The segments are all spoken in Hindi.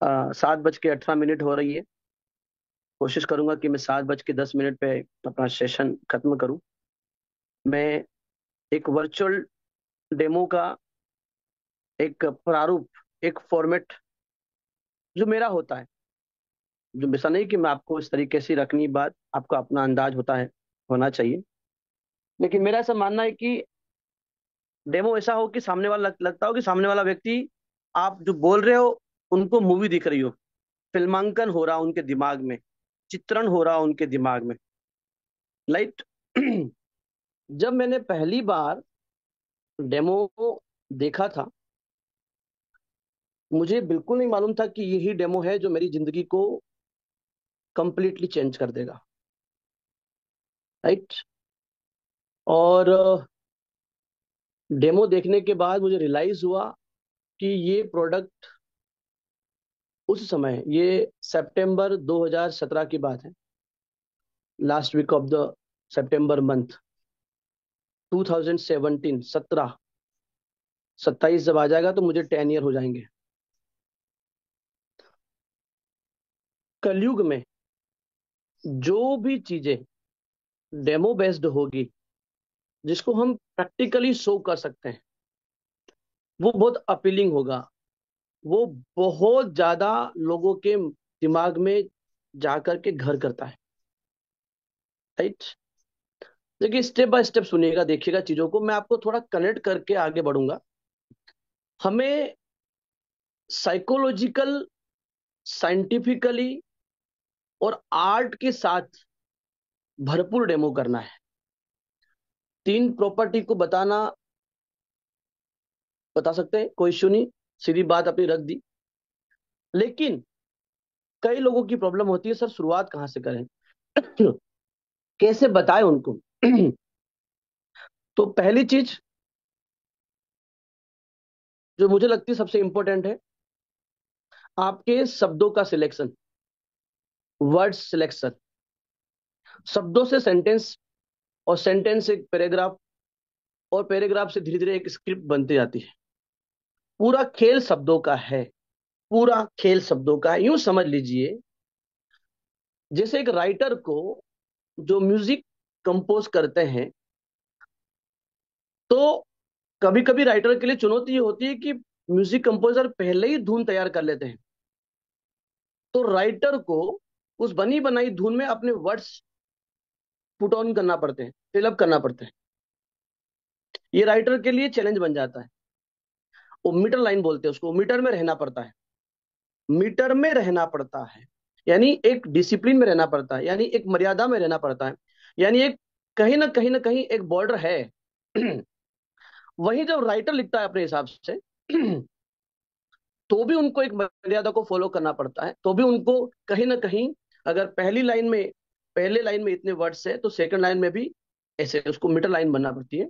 7:18 हो रही है। कोशिश करूंगा कि मैं 7:10 पे अपना सेशन खत्म करूं। मैं एक वर्चुअल डेमो का एक प्रारूप, एक फॉर्मेट जो मेरा होता है, जो ऐसा नहीं कि मैं आपको इस तरीके से रखनी बात, आपका अपना अंदाज होता है, होना चाहिए। लेकिन मेरा ऐसा मानना है कि डेमो ऐसा हो कि सामने वाला लगता हो कि सामने वाला व्यक्ति, आप जो बोल रहे हो उनको मूवी दिख रही हो, फिल्मांकन हो रहा उनके दिमाग में, चित्रण हो रहा उनके दिमाग में। लाइट। जब मैंने पहली बार डेमो देखा था, मुझे बिल्कुल नहीं मालूम था कि यही डेमो है जो मेरी जिंदगी को कंप्लीटली चेंज कर देगा। राइट। और डेमो देखने के बाद मुझे रियलाइज हुआ कि ये प्रोडक्ट उस समय, ये सितंबर 2017 की बात है, last week of the September month 2017, 17, 27 जब आ जाएगा तो मुझे 10 ईयर हो जाएंगे। कलयुग में जो भी चीजें डेमो बेस्ड होगी, जिसको हम प्रैक्टिकली शो कर सकते हैं, वो बहुत अपीलिंग होगा। वो बहुत ज्यादा लोगों के दिमाग में जाकर के घर करता है। राइट। देखिए, स्टेप बाय स्टेप सुनिएगा, देखिएगा चीजों को, मैं आपको थोड़ा कनेक्ट करके आगे बढ़ूंगा। हमें साइकोलॉजिकल, साइंटिफिकली और आर्ट के साथ भरपूर डेमो करना है। तीन प्रॉपर्टी को बताना, बता सकते हैं, कोई इश्यू नहीं, सीधी बात अपनी रख दी। लेकिन कई लोगों की प्रॉब्लम होती है, सर शुरुआत कहाँ से करें, कैसे बताएं उनको। तो पहली चीज जो मुझे लगती है सबसे इंपॉर्टेंट है, आपके शब्दों का सिलेक्शन, वर्ड सिलेक्शन। शब्दों से सेंटेंस, और सेंटेंस से एक पैराग्राफ, और पैराग्राफ से धीरे धीरे एक स्क्रिप्ट बनती जाती है। पूरा खेल शब्दों का है, पूरा खेल शब्दों का है। यूं समझ लीजिए, जैसे एक राइटर को जो म्यूजिक कंपोज करते हैं, तो कभी कभी राइटर के लिए चुनौती ये होती है कि म्यूजिक कंपोजर पहले ही धुन तैयार कर लेते हैं, तो राइटर को उस बनी बनाई धुन में अपने वर्ड्स पुट ऑन करना पड़ते हैं, फिलअप करना पड़ते हैं। ये राइटर के लिए चैलेंज बन जाता है। वो मीटर लाइन बोलते हैं उसको, मीटर में रहना पड़ता है, मीटर में रहना पड़ता है। यानी एक डिसिप्लिन में रहना पड़ता है, यानी एक मर्यादा में रहना पड़ता है, यानी एक कहीं ना कहीं एक बॉर्डर है। वही जब राइटर लिखता है अपने हिसाब से, तो भी उनको एक मर्यादा को फॉलो करना पड़ता है, तो भी उनको कहीं ना कहीं, अगर पहली लाइन में, पहले लाइन में इतने वर्ड्स है तो सेकंड लाइन में भी ऐसे उसको मीटर लाइन बनना पड़ती है।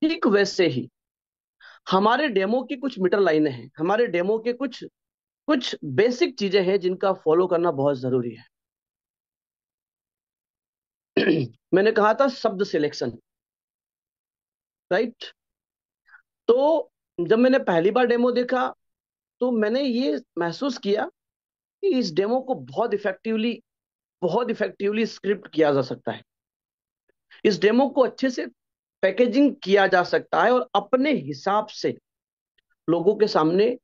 ठीक वैसे ही हमारे डेमो की कुछ मीटर लाइनें हैं, हमारे डेमो के कुछ कुछ बेसिक चीजें हैं जिनका फॉलो करना बहुत जरूरी है। मैंने कहा था शब्द सिलेक्शन। राइट। तो जब मैंने पहली बार डेमो देखा, तो मैंने ये महसूस किया कि इस डेमो को बहुत इफेक्टिवली स्क्रिप्ट किया जा सकता है। इस डेमो को अच्छे से पैकेजिंग किया जा सकता है और अपने हिसाब से लोगों के सामने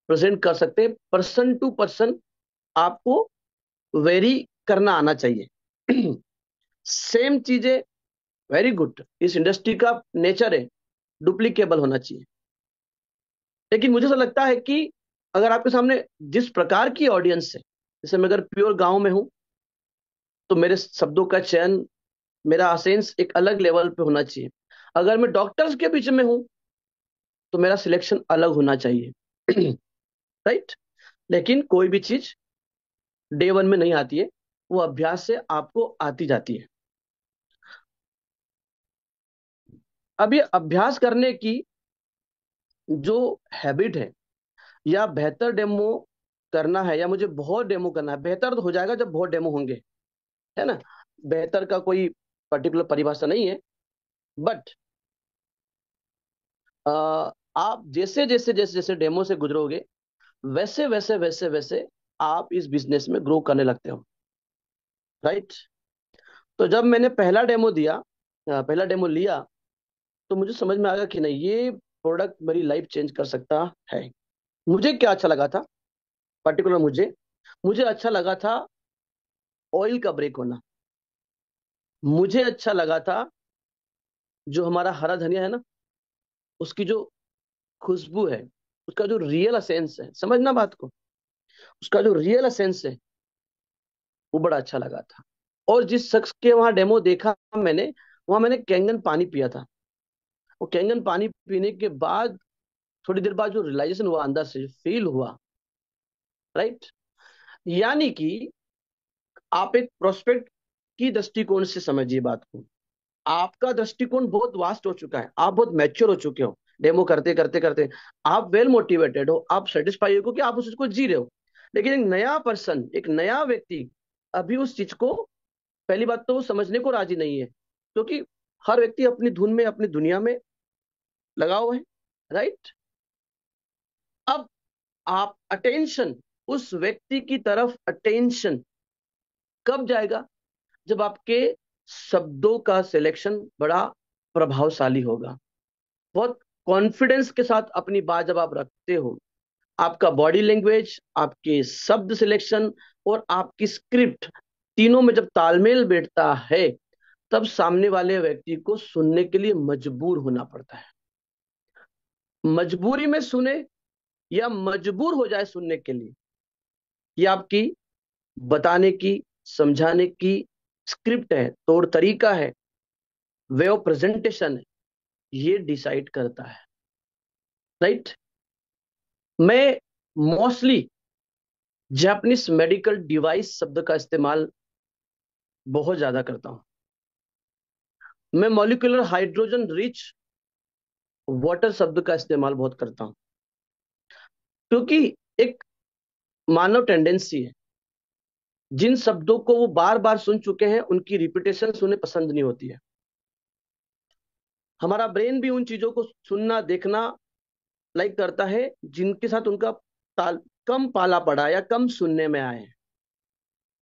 प्रेजेंट कर सकते हैं। पर्सन टू पर्सन आपको वेरी करना आना चाहिए। सेम चीजें, वेरी गुड, इस इंडस्ट्री का नेचर है, डुप्लीकेबल होना चाहिए। लेकिन मुझे ऐसा लगता है कि अगर आपके सामने जिस प्रकार की ऑडियंस है, जैसे मैं अगर प्योर गांव में हूं, तो मेरे शब्दों का चयन, मेरा सेंस एक अलग लेवल पे होना चाहिए। अगर मैं डॉक्टर्स के बीच में हूं, तो मेरा सिलेक्शन अलग होना चाहिए। राइट। लेकिन कोई भी चीज डे वन में नहीं आती है, वो अभ्यास से आपको आती जाती है। अब ये अभ्यास करने की जो हैबिट है, या बेहतर डेमो करना है, या मुझे बहुत डेमो करना है, बेहतर तो हो जाएगा जब बहुत डेमो होंगे, है ना। बेहतर का कोई पर्टिकुलर परिभाषा नहीं है, बट आप जैसे जैसे डेमो से गुजरोगे, वैसे वैसे वैसे वैसे आप इस बिजनेस में ग्रो करने लगते हो। राइट। तो जब मैंने पहला डेमो दिया, पहला डेमो लिया, तो मुझे समझ में आ गया कि नहीं, ये प्रोडक्ट मेरी लाइफ चेंज कर सकता है। मुझे क्या अच्छा लगा था, पर्टिकुलर मुझे मुझे अच्छा लगा था ऑयल का ब्रेक होना। मुझे अच्छा लगा था जो हमारा हरा धनिया है ना, उसकी जो खुशबू है, उसका जो रियल असेंस है, समझना बात को, उसका जो रियल असेंस है, वो बड़ा अच्छा लगा था। और जिस शख्स के वहां डेमो देखा मैंने, वहां मैंने कैंगन पानी पिया था। वो कैंगन पानी पीने के बाद थोड़ी देर बाद जो रियलाइजेशन हुआ, अंदर से फील हुआ। राइट। यानी कि आप एक प्रोस्पेक्ट की दृष्टिकोण से समझिए बात को। आपका दृष्टिकोण बहुत वास्ट हो चुका है, आप बहुत मैच्योर हो चुके हो। डेमो करते करते करते आप वेल मोटिवेटेड हो, आप सेटिस्फाई हो कि आप उस चीज को जी रहे हो। लेकिन एक नया पर्सन, एक नया व्यक्ति अभी उस चीज को, पहली बात तो वो समझने को राजी नहीं है, क्योंकि हर व्यक्ति अपनी धुन में, अपनी दुनिया में लगा हुआ है। राइट। अब आप अटेंशन, उस व्यक्ति की तरफ अटेंशन कब जाएगा? जब आपके शब्दों का सिलेक्शन बड़ा प्रभावशाली होगा, बहुत कॉन्फिडेंस के साथ अपनी बात जब आप रखते हो, आपका बॉडी लैंग्वेज, आपके शब्द सिलेक्शन और आपकी स्क्रिप्ट, तीनों में जब तालमेल बैठता है, तब सामने वाले व्यक्ति को सुनने के लिए मजबूर होना पड़ता है। मजबूरी में सुने या मजबूर हो जाए सुनने के लिए, ये आपकी बताने की, समझाने की स्क्रिप्ट है, तौर तरीका है, वे ऑफ प्रेजेंटेशन है, ये डिसाइड करता है। राइट। मैं मोस्टली जापानीज मेडिकल डिवाइस शब्द का इस्तेमाल बहुत ज्यादा करता हूं। मैं मॉलिक्यूलर हाइड्रोजन रिच वाटर शब्द का इस्तेमाल बहुत करता हूं, क्योंकि एक मानव टेंडेंसी है, जिन शब्दों को वो बार बार सुन चुके हैं उनकी रिपीटेशन उन्हें पसंद नहीं होती है। हमारा ब्रेन भी उन चीजों को सुनना, देखना लाइक करता है जिनके साथ उनका ताल कम पाला पड़ा है या कम सुनने में आए हैं।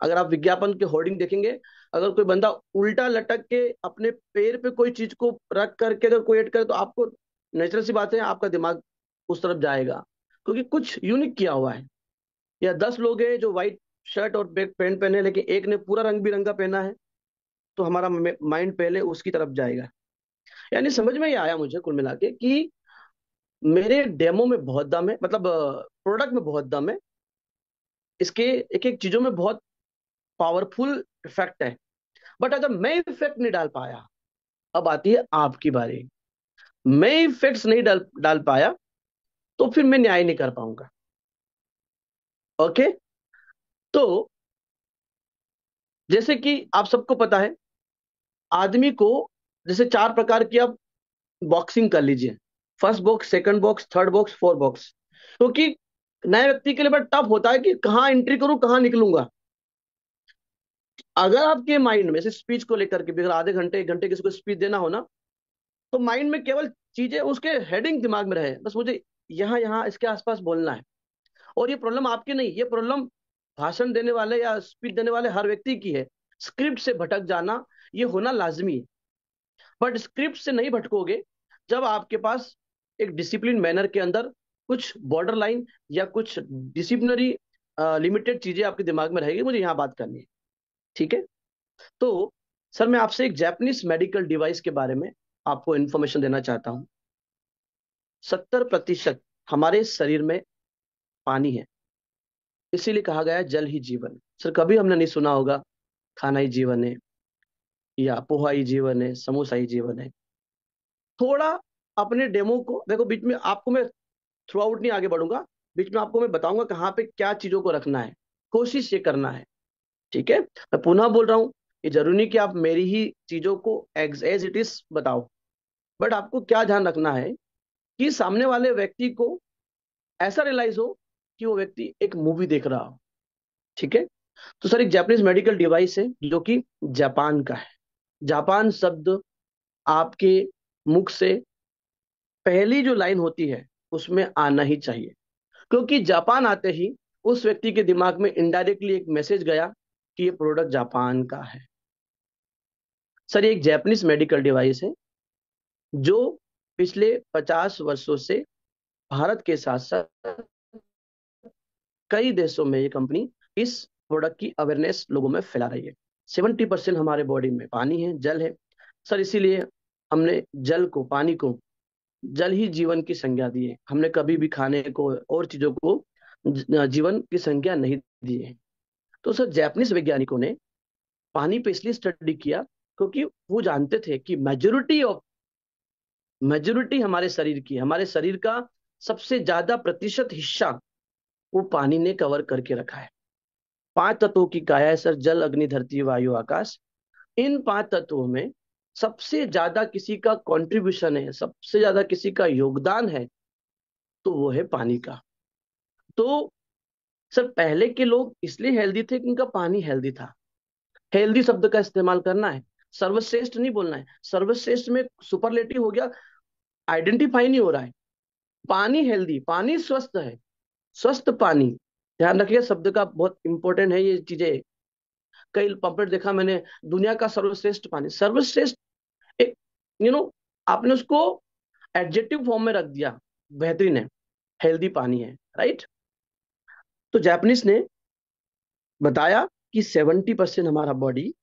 अगर आप विज्ञापन के होर्डिंग देखेंगे, अगर कोई बंदा उल्टा लटक के अपने पैर पे कोई चीज को रख करके अगर कोई एड करे, तो आपको नेचुरल सी बात है, आपका दिमाग उस तरफ जाएगा, क्योंकि कुछ यूनिक किया हुआ है। या 10 लोग हैं जो व्हाइट शर्ट और ब्लैक पैंट पहने हैं, लेकिन एक ने पूरा रंग बिरंगा पहना है, तो हमारा माइंड पहले उसकी तरफ जाएगा। यानी समझ में ये आया मुझे कुल मिला के कि मेरे डेमो में बहुत दम है, मतलब प्रोडक्ट में बहुत दम है, इसके एक एक चीजों में बहुत पावरफुल इफेक्ट है। बट अगर मैं इफेक्ट नहीं डाल पाया, अब आती है आपकी बारी। मैं इफेक्ट्स नहीं डाल डाल पाया, तो फिर मैं न्याय नहीं कर पाऊंगा। ओके। तो जैसे कि आप सबको पता है, आदमी को जैसे 4 प्रकार की आप बॉक्सिंग कर लीजिए, first box, second box, third box, fourth box. क्योंकि नए व्यक्ति के लिए बड़ा टफ होता है कि कहाँ एंट्री करूं, कहाँ निकलूंगा। अगर आपके माइंड में से स्पीच को लेकर के भी अगर आधे घंटे 1 घंटे किसी को स्पीच देना हो ना, तो माइंड में केवल चीजें उसके हेडिंग दिमाग में रहे, बस मुझे यहाँ यहाँ इसके आसपास बोलना है। और ये प्रॉब्लम आपकी नहीं, ये प्रॉब्लम भाषण देने वाले या स्पीच देने वाले हर व्यक्ति की है। स्क्रिप्ट से भटक जाना, ये होना लाजमी है। बट स्क्रिप्ट से नहीं भटकोगे जब आपके पास एक डिसिप्लिन मैनर के अंदर कुछ बॉर्डर लाइन या कुछ डिसिप्लिनरी लिमिटेड चीजें आपके दिमाग में रहेगी, मुझे यहाँ बात करनी है। ठीक है। तो सर, मैं आपसे एक जापानीज मेडिकल डिवाइस के बारे में आपको इंफॉर्मेशन देना चाहता हूँ। 70% हमारे शरीर में पानी है, इसीलिए कहा गया है जल ही जीवन है। सर, कभी हमने नहीं सुना होगा खाना ही जीवन है, या पोहा ही जीवन है, समोसा ही जीवन है। थोड़ा अपने डेमो को देखो, बीच में आपको मैं थ्रू आउट नहीं आगे बढ़ूंगा, बीच में आपको मैं बताऊंगा कहाँ पे क्या चीजों को रखना है, कोशिश ये करना है। ठीक है। मैं पुनः बोल रहा हूँ, ये जरूरी नहीं कि आप मेरी ही चीजों को एज इट इज बताओ, बट आपको क्या ध्यान रखना है कि सामने वाले व्यक्ति को ऐसा रियलाइज हो कि वो व्यक्ति एक मूवी देख रहा हो। ठीक है। तो सर, एक जापानीज मेडिकल डिवाइस है जो कि जापान का है। जापान शब्द आपके मुख से पहली जो लाइन होती है उसमें आना ही चाहिए। क्योंकि जापान आते ही उस व्यक्ति के दिमाग में इनडायरेक्टली एक मैसेज गया कि ये प्रोडक्ट जापान का है। सर ये एक जापानीज मेडिकल डिवाइस है जो पिछले 50 वर्षों से भारत के साथ साथ कई देशों में ये कंपनी इस प्रोडक्ट की अवेयरनेस लोगों में फैला रही है। 70% हमारे बॉडी में पानी है, जल है। सर इसीलिए हमने जल को, पानी को जल ही जीवन की संज्ञा दी है। हमने कभी भी खाने को और चीजों को जीवन की संज्ञा नहीं दी है। तो सर जापानीज वैज्ञानिकों ने पानी पे इसलिए स्टडी किया क्योंकि वो जानते थे कि मेजोरिटी हमारे शरीर का सबसे ज्यादा प्रतिशत हिस्सा वो पानी ने कवर करके रखा है। 5 तत्वों की काया है सर, जल अग्नि धरती वायु आकाश। इन 5 तत्वों में सबसे ज्यादा किसी का कंट्रीब्यूशन है, सबसे ज्यादा किसी का योगदान है, तो वो है पानी का। तो सर पहले के लोग इसलिए हेल्दी थे कि उनका पानी हेल्दी था। हेल्दी शब्द का इस्तेमाल करना है, सर्वश्रेष्ठ नहीं बोलना है। सर्वश्रेष्ठ में सुपरलेटिव हो गया, आइडेंटिफाई नहीं हो रहा है। पानी हेल्दी, पानी स्वस्थ है, स्वस्थ पानी। ध्यान रखिए शब्द का, बहुत इंपॉर्टेंट है ये चीजें। कई पंपलेट देखा मैंने, दुनिया का सर्वश्रेष्ठ पानी, सर्वश्रेष्ठ एक आपने उसको एडजेक्टिव फॉर्म में रख दिया। बेहतरीन है, हेल्दी पानी है, राइट। तो जापानीज ने बताया कि 70% हमारा बॉडी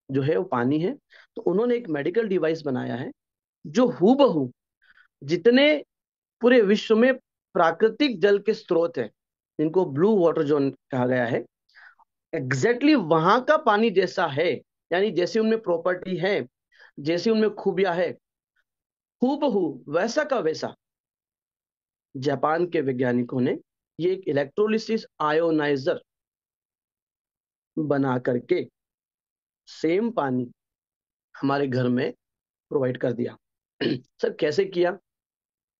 जो है वो पानी है। तो उन्होंने एक मेडिकल डिवाइस बनाया है जो हूबहू जितने पूरे विश्व में प्राकृतिक जल के स्रोत हैं, जिनको ब्लू वाटर जोन कहा गया है, एग्जैक्टली वहां का पानी जैसा है, यानी जैसी उनमें प्रॉपर्टी है, जैसी उनमें खूबियां है, हूबहू वैसा का वैसा जापान के वैज्ञानिकों ने ये एक इलेक्ट्रोलिसिस आयोनाइजर बना करके सेम पानी हमारे घर में प्रोवाइड कर दिया। सर कैसे किया,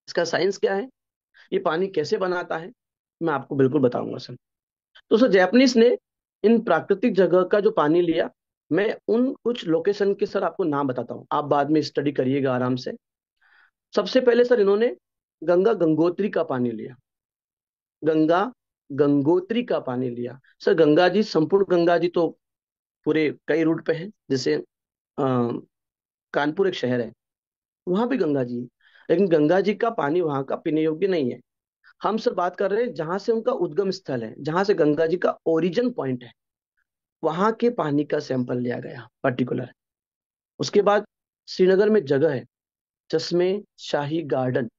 इसका साइंस क्या है, ये पानी कैसे बनाता है, मैं आपको बिल्कुल बताऊंगा सर। तो सर जापानीज ने इन प्राकृतिक जगह का जो पानी लिया, मैं उन कुछ लोकेशन के सर आपको नाम बताता हूँ, आप बाद में स्टडी करिएगा आराम से। सबसे पहले सर इन्होंने गंगा गंगोत्री का पानी लिया। गंगा गंगोत्री का पानी लिया। सर गंगा जी, संपूर्ण गंगा जी तो पूरे कई रूट पे है, जैसे कानपुर एक शहर है, वहां भी गंगा जी है। लेकिन गंगा जी का पानी वहां का पीने योग्य नहीं है। हम सर बात कर रहे हैं जहां से उनका उद्गम स्थल है, जहां से गंगा जी का ओरिजिन पॉइंट है, वहां के पानी का सैंपल लिया गया पर्टिकुलर। उसके बाद श्रीनगर में जगह है चश्मे शाही गार्डन।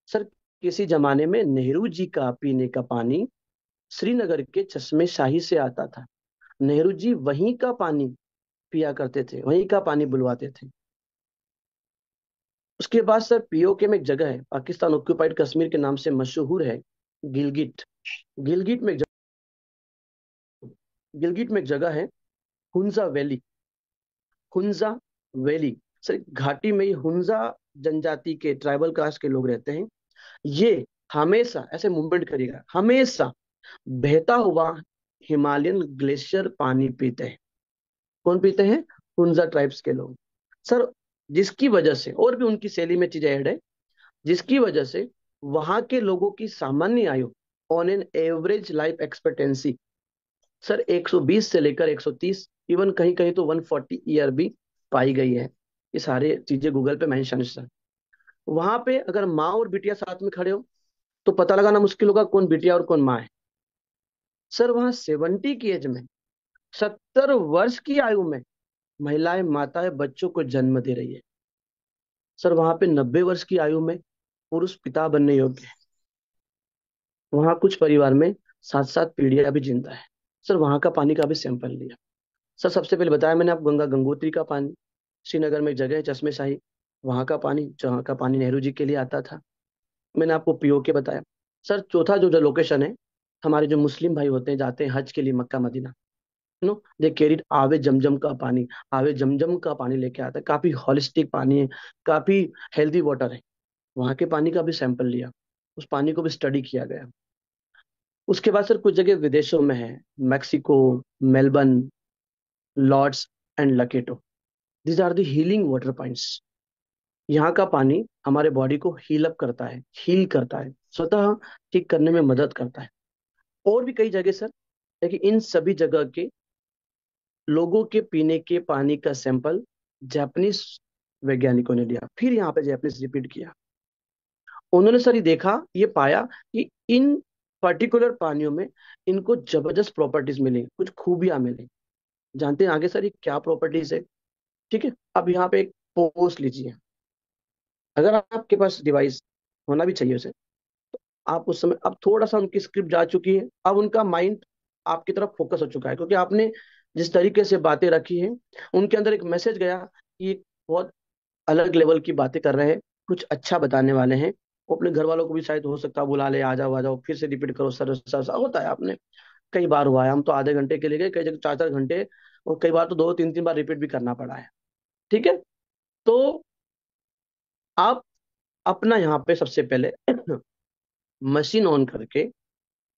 सर किसी जमाने में नेहरू जी का पीने का पानी श्रीनगर के चश्मे शाही से आता था। नेहरू जी वहीं का पानी पिया करते थे, वहीं का पानी बुलवाते थे। उसके बाद सर पीओके में एक जगह है, पाकिस्तान ऑक्यूपाइड कश्मीर के नाम से मशहूर है, गिलगिट। गिलगिट में एक गिलगिट में एक जगह है Hunza valley. Hunza valley, sir घाटी में ये हुंजा जनजाति के ट्राइबल कास्ट के लोग रहते हैं। ये हमेशा ऐसे मूवमेंट करेगा, हमेशा बहता हुआ हिमालयन ग्लेशियर पानी पीते हैं। कौन पीते हैं? हुंजा ट्राइब्स के लोग। सर जिसकी वजह से, और भी उनकी शैली में चीजें ऐड है, जिसकी वजह से वहां के लोगों की सामान्य आयु, on an average life expectancy sir 120 से लेकर 130, इवन कहीं कहीं तो 140 ईयर भी पाई गई है। ये सारे चीजें गूगल पे मेंशन है सर। वहां पे अगर माँ और बिटिया साथ में खड़े हो तो पता लगाना मुश्किल होगा कौन बिटिया और कौन माँ है। सर वहां 70 की एज में, 70 वर्ष की आयु में महिलाएं, माताएं बच्चों को जन्म दे रही है। सर वहां पे 90 वर्ष की आयु में पुरुष पिता बनने योग्य है। वहां कुछ परिवार में 7 7 पीढ़ियां भी जिंदा है। सर वहां का पानी का भी सैंपल लिया। सर सबसे पहले बताया मैंने आपको गंगा गंगोत्री का पानी, श्रीनगर में एक जगह है चश्मे शाही, वहां का पानी, जहाँ का पानी नेहरू जी के लिए आता था। मैंने आपको पीओके बताया। सर चौथा जो लोकेशन है, हमारे जो मुस्लिम भाई होते हैं जाते हैं हज के लिए Mecca Medina, no they carried away Zamzam का पानी। आवे जमजम का पानी लेके आता है, काफी हॉलिस्टिक पानी है, काफी हेल्दी वाटर है। वहां के पानी का भी सैंपल लिया, उस पानी को भी स्टडी किया गया। उसके बाद सर कुछ जगह विदेशों में है, मैक्सिको, मेलबर्न, लॉर्ड्स एंड लकेटो। These are the healing water points. यहाँ का पानी हमारे बॉडी को हील अप करता है, हील करता है। स्वतः ठीक करने में मदद करता है। और भी कई जगह सर, देखिए इन सभी जगह के लोगों के पीने के पानी का सैंपल जापानीज वैज्ञानिकों ने लिया, फिर यहाँ पे जापानीज रिपीट किया। उन्होंने सर ये देखा, ये पाया कि इन पर्टिकुलर पानियों में इनको जबरदस्त प्रॉपर्टीज मिली, कुछ खूबियां मिली। जानते हैं आगे सर ये क्या प्रॉपर्टीज है? ठीक है, अब यहाँ पे एक पोस्ट लीजिए। अगर आपके पास डिवाइस होना भी चाहिए उसे, आप उस समय, अब थोड़ा सा उनकी स्क्रिप्ट जा चुकी है, अब उनका माइंड आपकी तरफ फोकस हो चुका है, क्योंकि आपने जिस तरीके से बातें रखी हैं उनके अंदर एक मैसेज गया कि ये बहुत अलग लेवल की बातें कर रहे हैं, कुछ अच्छा बताने वाले हैं। वो अपने घर वालों को भी शायद हो सकता है बुला ले, आ जाओ फिर से रिपीट करो सर सर सर। होता है, आपने कई बार हुआ है, हम तो आधे घंटे के लिए गए, कई जगह 4 4 घंटे, और कई बार तो 2 3 3 बार रिपीट भी करना पड़ा है। ठीक है, तो आप अपना यहाँ पे सबसे पहले मशीन ऑन करके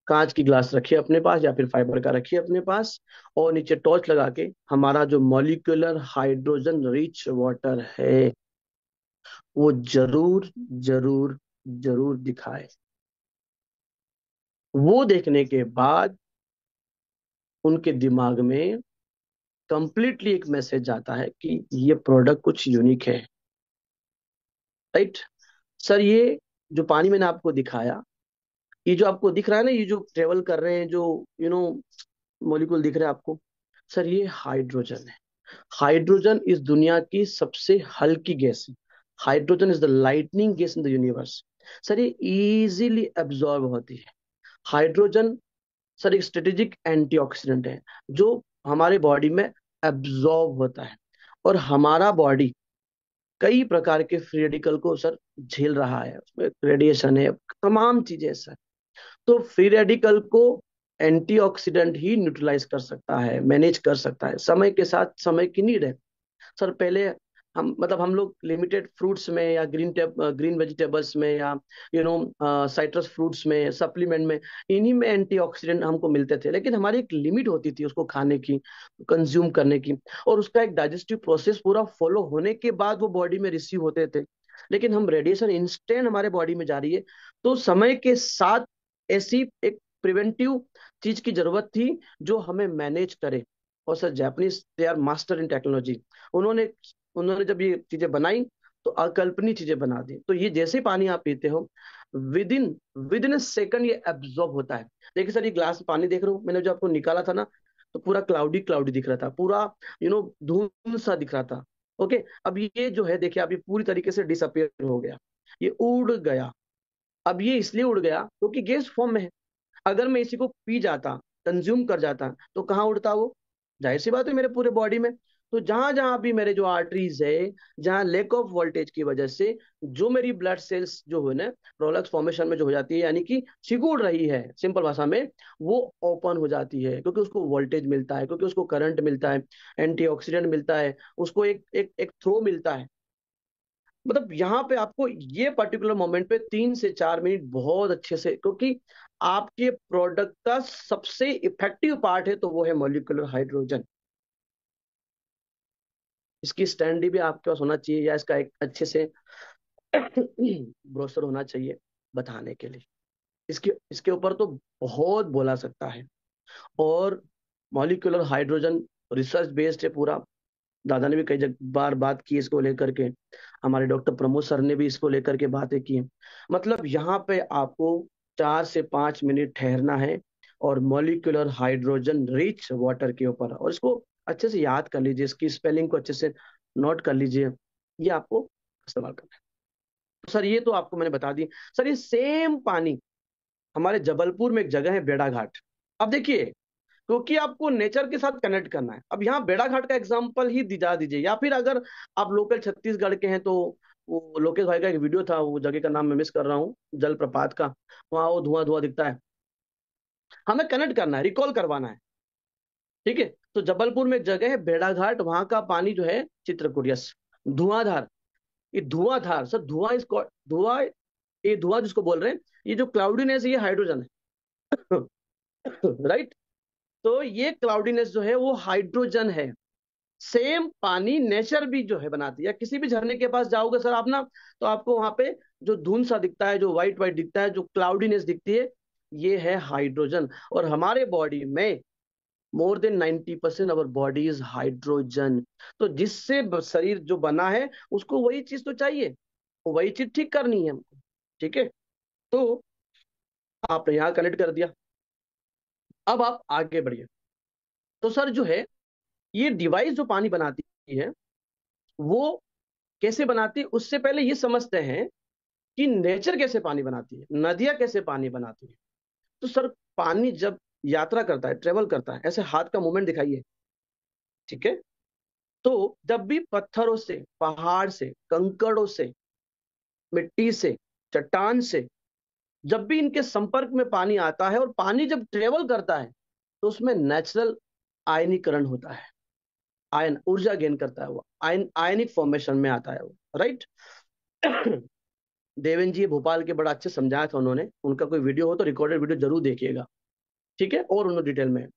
कांच की ग्लास रखिए अपने पास, या फिर फाइबर का रखिए अपने पास, और नीचे टॉर्च लगा के हमारा जो मॉलिक्यूलर हाइड्रोजन रिच वाटर है वो जरूर जरूर जरूर दिखाए। वो देखने के बाद उनके दिमाग में कंप्लीटली एक मैसेज आता है कि ये प्रोडक्ट कुछ यूनिक है। राइट सर, ये जो पानी मैंने आपको दिखाया, ये जो आपको दिख रहा है ना, ये जो ट्रेवल कर रहे हैं, जो यू नो मॉलिक्यूल दिख रहे हैं आपको, सर ये हाइड्रोजन है। हाइड्रोजन इस दुनिया की सबसे हल्की गैस है। Hydrogen is the lightning gas in the universe. Sir ये इजीली एब्जॉर्ब होती है। हाइड्रोजन सर एक स्ट्रेटेजिक एंटीऑक्सीडेंट है, जो हमारे बॉडी में एब्जॉर्ब होता है, और हमारा बॉडी कई प्रकार के फ्री रेडिकल को सर झेल रहा है, उसमें रेडिएशन है, तमाम चीजें सर। तो फ्री रेडिकल को एंटीऑक्सीडेंट ही न्यूट्रलाइज कर सकता है, मैनेज कर सकता है। समय के साथ समय की नीड है सर। पहले हम, मतलब हम लोग लिमिटेड फ्रूट्स में या ग्रीन वेजिटेबल्स में, या साइट्रस फ्रूट्स में, सप्लीमेंट में, इन्हीं में एंटीऑक्सीडेंट हमको मिलते थे, लेकिन हमारी एक लिमिट होती थी उसको खाने की, कंज्यूम करने की, और उसका एक डाइजेस्टिव प्रोसेस पूरा फॉलो होने के बाद वो बॉडी में रिसीव होते थे। लेकिन हम रेडिएशन इंस्टेंट हमारे बॉडी में जा रही है, तो समय के साथ ऐसी एक प्रिवेंटिव चीज की जरूरत थी जो हमें मैनेज करे। और sir Japanese they are master in technology. उन्होंने उन्होंने जब ये चीजें बनाई तो अकल्पनीय चीजें बना दी। तो ये जैसे पानी आप पीते हो, विद इन सेकंड ये एब्जॉर्ब होता है। देखिए सर, ये ग्लास में पानी देख रहे हो, मैंने जो आपको निकाला था ना, तो पूरा क्लाउडी क्लाउडी दिख रहा था, पूरा धुंध सा दिख रहा था। ओके, अब ये जो है देखिए, अभी पूरी तरीके से डिसअपियर हो गया, ये उड़ गया। अब ये इसलिए उड़ गया क्योंकि गैस फॉर्म में है। अगर मैं इसी को पी जाता, कंज्यूम कर जाता, तो कहाँ उड़ता वो? जाहिर सी बात है, मेरे पूरे बॉडी में। तो जहां जहां भी मेरे जो आर्टरीज है, जहां लैक ऑफ वोल्टेज की वजह से जो मेरी ब्लड सेल्स जो है ना, प्रोलक्स फॉर्मेशन में जो हो जाती है, यानी कि सिकुड़ रही है सिंपल भाषा में, वो ओपन हो जाती है, क्योंकि उसको वोल्टेज मिलता है, क्योंकि उसको करंट मिलता है, एंटीऑक्सीडेंट मिलता है, उसको एक एक एक थ्रो मिलता है। मतलब यहाँ पे आपको ये पर्टिकुलर मोमेंट पे 3 से 4 मिनट बहुत अच्छे से, क्योंकि आपके प्रोडक्ट का सबसे इफेक्टिव पार्ट है तो वो है मॉलिक्यूलर हाइड्रोजन। इसकी स्टैंडी भी आपके पास होना चाहिए, या इसका एक अच्छे से ब्रोशर होना चाहिए बताने के लिए। इसके इसके ऊपर तो बहुत बोला सकता है। और मॉलिक्यूलर हाइड्रोजन रिसर्च बेस्ड है पूरा। दादा ने भी कई बार बात की इसको लेकर के, हमारे डॉक्टर प्रमोद सर ने भी इसको लेकर के बातें की। मतलब यहाँ पे आपको 4 से 5 मिनट ठहरना है, और मॉलिक्यूलर हाइड्रोजन रिच वाटर के ऊपर, और इसको अच्छे से याद कर लीजिए, इसकी स्पेलिंग को अच्छे से नोट कर लीजिए, ये आपको इस्तेमाल करना है। तो सर ये तो आपको मैंने बता दी। सर ये सेम पानी हमारे जबलपुर में एक जगह है, बेड़ा घाट। अब देखिए, क्योंकि आपको नेचर के साथ कनेक्ट करना है, अब यहाँ बेड़ा घाट का एग्जाम्पल ही दिला दीजिए, या फिर अगर आप लोकल छत्तीसगढ़ के हैं तो वो लोकेश भाई का एक वीडियो था, वो जगह का नाम मैं मिस कर रहा हूँ, जलप्रपात का, वहाँ वो धुआं धुआं दिखता है। हमें कनेक्ट करना है, रिकॉल करवाना है। ठीक है, तो जबलपुर में एक जगह है बेड़ा घाट, वहां का पानी जो है चित्रकूट, यस, धुआंधार। ये धुआंधार सर, धुआं इसको धुआं, ये धुआं जिसको बोल रहे हैं, ये जो क्लाउडीनेस है ये हाइड्रोजन है। राइट, तो ये क्लाउडीनेस जो है वो हाइड्रोजन है। सेम पानी नेचर भी जो है बनाती है। किसी भी झरने के पास जाओगे सर आप ना, तो आपको वहां पे जो धुंध सा दिखता है, जो व्हाइट व्हाइट दिखता है, जो क्लाउडीनेस दिखती है, ये है हाइड्रोजन। और हमारे बॉडी में more than 90% our body is hydrogen. तो जिससे शरीर जो बना है उसको वही चीज तो चाहिए, वही चीज ठीक करनी है हमको। ठीक है, तो आपने यहाँ कनेक्ट कर दिया। अब आप आगे बढ़िए। तो सर जो है, ये डिवाइस जो पानी बनाती है वो कैसे बनाती है, उससे पहले ये समझते हैं कि नेचर कैसे पानी बनाती है, नदियां कैसे पानी बनाती है। तो सर पानी जब यात्रा करता है, ट्रेवल करता है, ऐसे हाथ का मूवमेंट दिखाइए। ठीक है, तो जब भी पत्थरों से, पहाड़ से, कंकड़ों से, मिट्टी से, चट्टान से, जब भी इनके संपर्क में पानी आता है और पानी जब ट्रेवल करता है, तो उसमें नेचुरल आयनीकरण होता है। आयन ऊर्जा गेन करता है वो, आयनिक फॉर्मेशन में आता है वो, राइट। देवेन जी भोपाल के बड़ा अच्छे समझाया था उन्होंने, उनका कोई वीडियो हो तो रिकॉर्डेड वीडियो जरूर देखिएगा। ठीक है, और उन्होंने डिटेल में।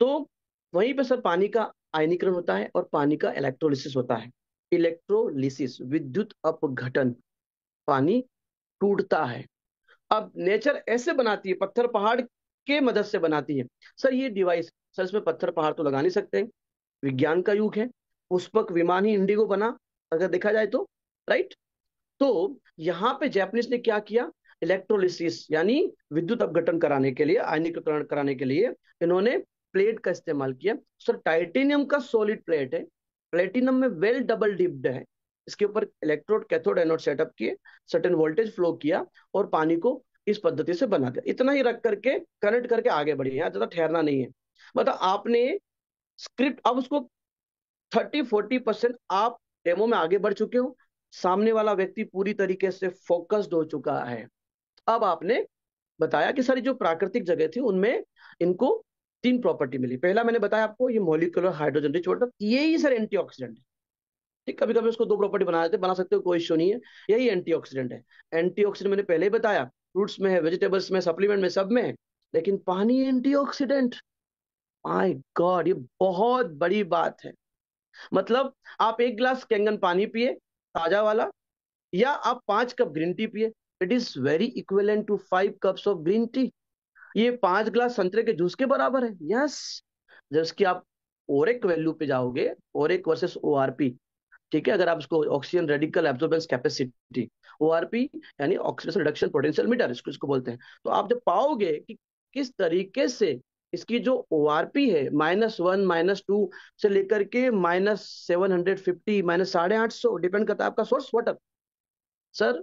तो वहीं पे सर पानी का आयनीकरण होता है और पानी का इलेक्ट्रोलिसिस होता है। इलेक्ट्रोलिसिस, विद्युत अपघटन, पानी टूटता है। अब नेचर ऐसे बनाती है, पत्थर पहाड़ के मदद से बनाती है। सर ये डिवाइस, सर इसमें पत्थर पहाड़ तो लगा नहीं सकते, विज्ञान का युग है, पुष्पक विमान ही इंडिगो बना अगर देखा जाए तो, राइट। तो यहाँ पे जैपनीज ने क्या किया, इलेक्ट्रोलिसिस यानी विद्युत अपघटन कराने के लिए, आयनीकरण कराने के लिए इन्होंने प्लेट का इस्तेमाल किया। सर टाइटेनियम का सॉलिड प्लेट है, प्लेटिनम में वेल डबल डिप्ड है। इसके ऊपर इलेक्ट्रोड, कैथोड, एनोड सेटअप किए, सर्टेन वोल्टेज फ्लो किया और पानी को इस पद्धति से बना दिया। इतना ही रख करके कनेक्ट करके आगे बढ़िए, यहाँ ज्यादा ठहरना नहीं है। मतलब आपने स्क्रिप्ट, अब उसको 30-40% आप डेमो में आगे बढ़ चुके हो, सामने वाला व्यक्ति पूरी तरीके से फोकस्ड हो चुका है। अब आपने बताया कि सारी जो प्राकृतिक जगह थी उनमें इनको 3 प्रॉपर्टी मिली। पहला मैंने बताया आपको, ये मॉलिक्यूलर हाइड्रोजन रिच वाटर, यही सर एंटीऑक्सीडेंट है। ठीक, कभी कभी उसको 2 प्रॉपर्टी बना देते, बना सकते हो, कोई इश्यू नहीं है। यही एंटीऑक्सीडेंट है। एंटीऑक्सीडेंट मैंने पहले ही बताया, फ्रूट्स में है, वेजिटेबल्स में, सप्लीमेंट में, सब में है। लेकिन पानी एंटीऑक्सीडेंट, माय गॉड, ये बहुत बड़ी बात है। मतलब आप 1 गिलास कैंगन पानी पिए, ताजा वाला, या आप 5 कप ग्रीन टी पिए, it is very equivalent to 5 cups of green tea. ये 5 गिलास संतरे के जूस के बराबर है, यस। जबकि आप ओरिक वैल्यू पे जाओगे, ओरिक वर्सेस ओआरपी, ठीक है, अगर आप उसको oxygen radical absorbance capacity, ORP यानी ऑक्सीडेशन रिडक्शन पोटेंशियल मीटर, इसको इसको बोलते हैं। तो आप जब पाओगे कि किस तरीके से इसकी जो ओआरपी है, -1, -2 से लेकर के -750, -850, डिपेंड करता है आपका सोर्स वाटर। सर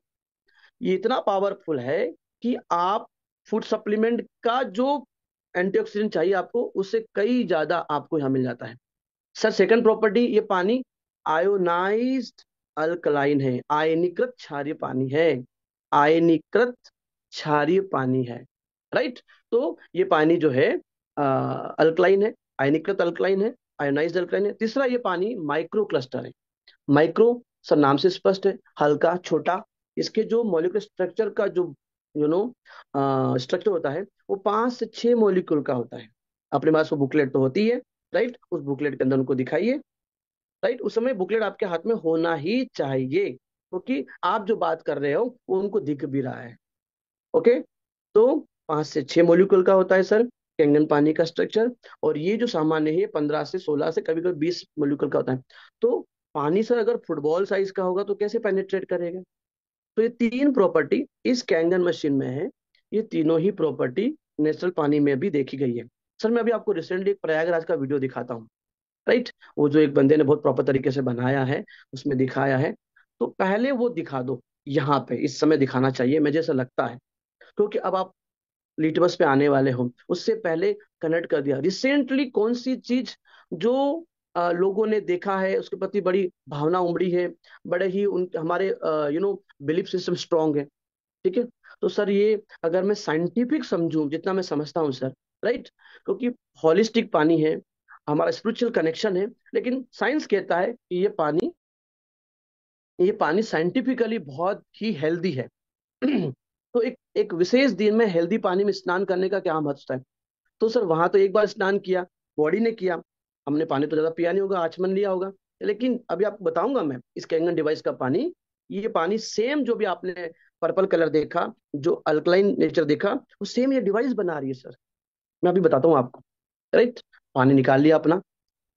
ये इतना पावरफुल है कि आप फूड सप्लीमेंट का जो एंटीऑक्सीडेंट चाहिए आपको, उससे कई ज्यादा आपको यहाँ मिल जाता है। सर सेकंड प्रॉपर्टी, ये पानी आयोनाइज्ड अल्कलाइन है, आयनीकृत क्षारीय पानी है, आयनीकृत क्षारीय पानी है, राइट। तो ये पानी जो है अल्कलाइन है, आयनीकृत अल्कलाइन है, आयोनाइज्ड अल्कलाइन है। तीसरा, ये पानी माइक्रो क्लस्टर है। माइक्रो, सर नाम से स्पष्ट है, हल्का, छोटा। इसके जो मॉलिक्यूलर स्ट्रक्चर का जो यू नो स्ट्रक्चर होता है, वो 5 से 6 मॉलिक्यूल का होता है। अपने पास वो बुकलेट तो होती है, राइट, उस बुकलेट के अंदर उनको दिखाइए, राइट। उस समय बुकलेट आपके हाथ में होना ही चाहिए, क्योंकि आप जो बात कर रहे हो वो उनको दिख भी रहा है। ओके, तो 5 से 6 मॉलिक्यूल का होता है सर कैंगन पानी का स्ट्रक्चर। और ये जो सामान्य है 15 से 16 से कभी कभी 20 मॉलिक्यूल का होता है। तो पानी सर अगर फुटबॉल साइज का होगा तो कैसे पेनिट्रेट करेगा। तो ये 3 प्रॉपर्टी इस कैंगन मशीन में है। ये तीनों ही प्रॉपर्टी नेचुरल पानी में भी देखी गई है। सर मैं अभी आपको रिसेंटली एक प्रयागराज का वीडियो दिखाता हूँ, राइट। वो जो एक बंदे ने बहुत प्रॉपर तरीके से बनाया है, उसमें दिखाया है। तो पहले वो दिखा दो, यहाँ पे इस समय दिखाना चाहिए मुझे ऐसा लगता है, क्योंकि अब आप लिटमस पे आने वाले हो, उससे पहले कनेक्ट कर दिया। रिसेंटली कौन सी चीज जो लोगों ने देखा है, उसके प्रति बड़ी भावना उमड़ी है, बड़े ही उन हमारे बिलीफ सिस्टम स्ट्रांग है। ठीक है, तो सर ये अगर मैं साइंटिफिक समझूं, जितना मैं समझता हूँ सर, राइट, क्योंकि हॉलिस्टिक पानी है, हमारा स्पिरिचुअल कनेक्शन है, लेकिन साइंस कहता है कि ये पानी साइंटिफिकली बहुत ही हेल्दी है। तो एक एक विशेष दिन में हेल्दी पानी में स्नान करने का क्या महत्व है। तो सर वहां तो एक बार स्नान किया, बॉडी ने किया, हमने पानी तो ज्यादा पिया नहीं होगा, आचमन लिया होगा। लेकिन अभी आपको बताऊंगा मैं इस कैंगन डिवाइस का पानी, ये पानी सेम जो भी आपने पर्पल कलर देखा, जो अल्कलाइन नेचर देखा, वो सेम ये डिवाइस बना रही है सर। मैं अभी बताता हूँ आपको। राइट। पानी निकाल लिया अपना।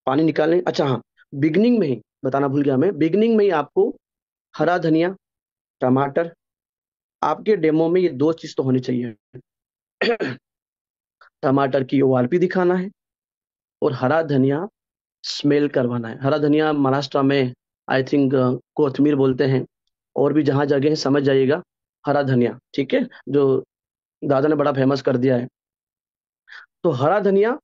पानी निकालने, अच्छा हाँ, बिगनिंग में ही बताना भूल गया मैं, बिगनिंग में ही आपको हरा धनिया, टमाटर, आपके डेमो में ये दो चीज तो होनी चाहिए। टमाटर की ओआरपी दिखाना है, और हरा धनिया स्मेल करवाना है। हरा धनिया महाराष्ट्र में आई थिंक कोथमीर बोलते हैं, और भी जहाँ जगह है समझ जाइएगा। हरा धनिया, ठीक है, जो दादा ने बड़ा फेमस कर दिया है। तो हरा धनिया,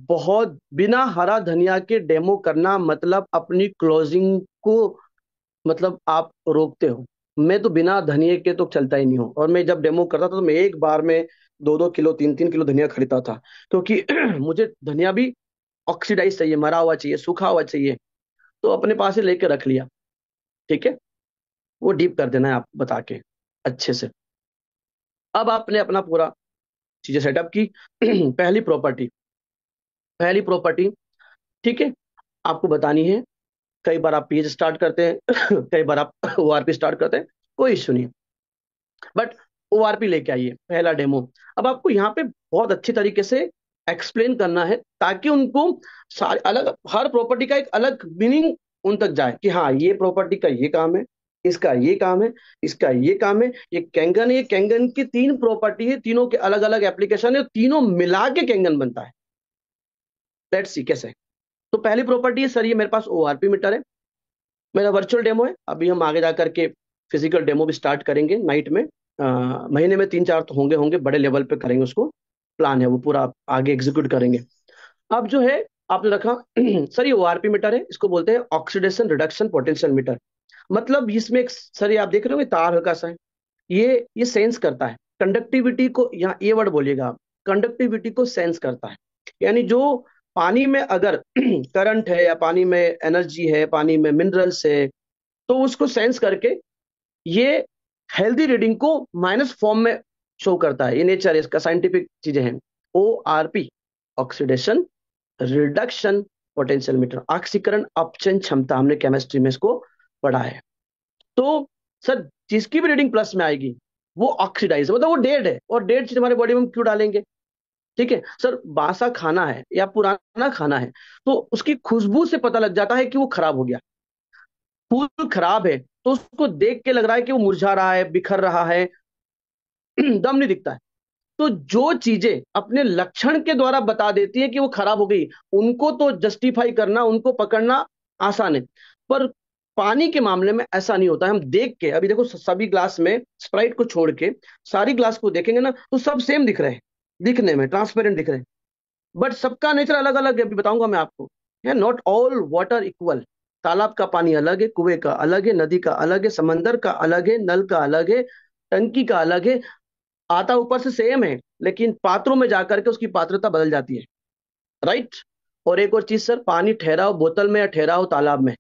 बहुत बिना हरा धनिया के डेमो करना मतलब अपनी क्लोजिंग को, मतलब आप रोकते हो। मैं तो बिना धनिया के तो चलता ही नहीं हूँ, और मैं जब डेमो करता था तो मैं एक बार में 2-2 किलो 3-3 किलो धनिया खरीदता था, क्योंकि मुझे धनिया भी ऑक्सीडाइज चाहिए, मरा हुआ चाहिए, सूखा हुआ चाहिए। तो अपने पास ही लेके रख लिया। ठीक है। वो डीप कर देना है आप बता के अच्छे से। अब आपने अपना पूरा चीजें सेटअप की। पहली प्रॉपर्टी, ठीक है, आपको बतानी है। कई बार आप पेज स्टार्ट करते हैं, कई बार आप ओआरपी स्टार्ट करते हैं, कोई इश्यू नहीं, बट ओआरपी लेके आइए पहला डेमो। अब आपको यहाँ पे बहुत अच्छी तरीके से एक्सप्लेन करना है, ताकि उनको सारे अलग, हर प्रॉपर्टी का एक अलग मीनिंग उन तक जाए कि हाँ ये प्रॉपर्टी का ये काम है, इसका ये काम है, इसका ये काम है, ये कैंगन है, ये कैंगन की 3 प्रॉपर्टी है, तीनों के अलग अलग एप्लीकेशन है, तीनों मिला के कैंगन बनता है। लेट्स सी कैसे। तो पहली प्रॉपर्टी है सर, ये मेरे पास ओआरपी मीटर है, मेरा वर्चुअल डेमो है। अभी हम आगे जाकर के फिजिकल डेमो भी स्टार्ट करेंगे नाइट में। महीने में 3-4 तो होंगे होंगे, बड़े लेवल पे करेंगे उसको, प्लान है वो पूरा, आगे एग्जीक्यूट करेंगे। अब जो है आपने रखा, सर ये ओआरपी मीटर है, इसको बोलते हैं ऑक्सीडेशन रिडक्शन पोटेंशियल मीटर। मतलब इसमें एक, सर ये आप देख रहे हो, ये तार हल्का सा है, ये सेंस करता है कंडक्टिविटी को, यहाँ ये वर्ड बोलिएगा आप, कंडक्टिविटी को सेंस करता है। यानी जो पानी में अगर करंट है, या पानी में एनर्जी है, पानी में मिनरल्स है, तो उसको सेंस करके ये हेल्दी रीडिंग को माइनस फॉर्म में शो करता है। ये नेचर है इसका, साइंटिफिक चीजें हैं। O R P, oxidation reduction potential meter, ऑक्सीकरण अपचयन क्षमता, हमने केमिस्ट्री में इसको पढ़ा है। तो सर जिसकी भी रीडिंग प्लस में आएगी वो ऑक्सीडाइज, मतलब वो डेड है, और डेड चीज हमारे बॉडी में हम क्यों डालेंगे। ठीक है सर, बासा खाना है या पुराना खाना है, तो उसकी खुशबू से पता लग जाता है कि वो खराब हो गया। फूल खराब है तो उसको देख के लग रहा है कि वो मुरझा रहा है, बिखर रहा है, दम नहीं दिखता है। तो जो चीजें अपने लक्षण के द्वारा बता देती है कि वो खराब हो गई, उनको तो जस्टिफाई करना, उनको पकड़ना आसान है। पर पानी के मामले में ऐसा नहीं होता है। हम देख के, अभी देखो सभी ग्लास में स्प्राइट को छोड़ के सारी ग्लास को देखेंगे ना, तो सब सेम दिख रहे हैं, दिखने में ट्रांसपेरेंट दिख रहे हैं, बट सबका नेचर अलग अलग है, अभी बताऊंगा मैं आपको। है नॉट ऑल वाटर इक्वल। तालाब का पानी अलग है, कुएं का अलग है, नदी का अलग है, समंदर का अलग है, नल का अलग है, टंकी का अलग है। आता ऊपर से सेम है, लेकिन पात्रों में जाकर के उसकी पात्रता बदल जाती है। राइट। और एक और चीज सर, पानी ठहरा हो बोतल में या ठहरा हो तालाब में,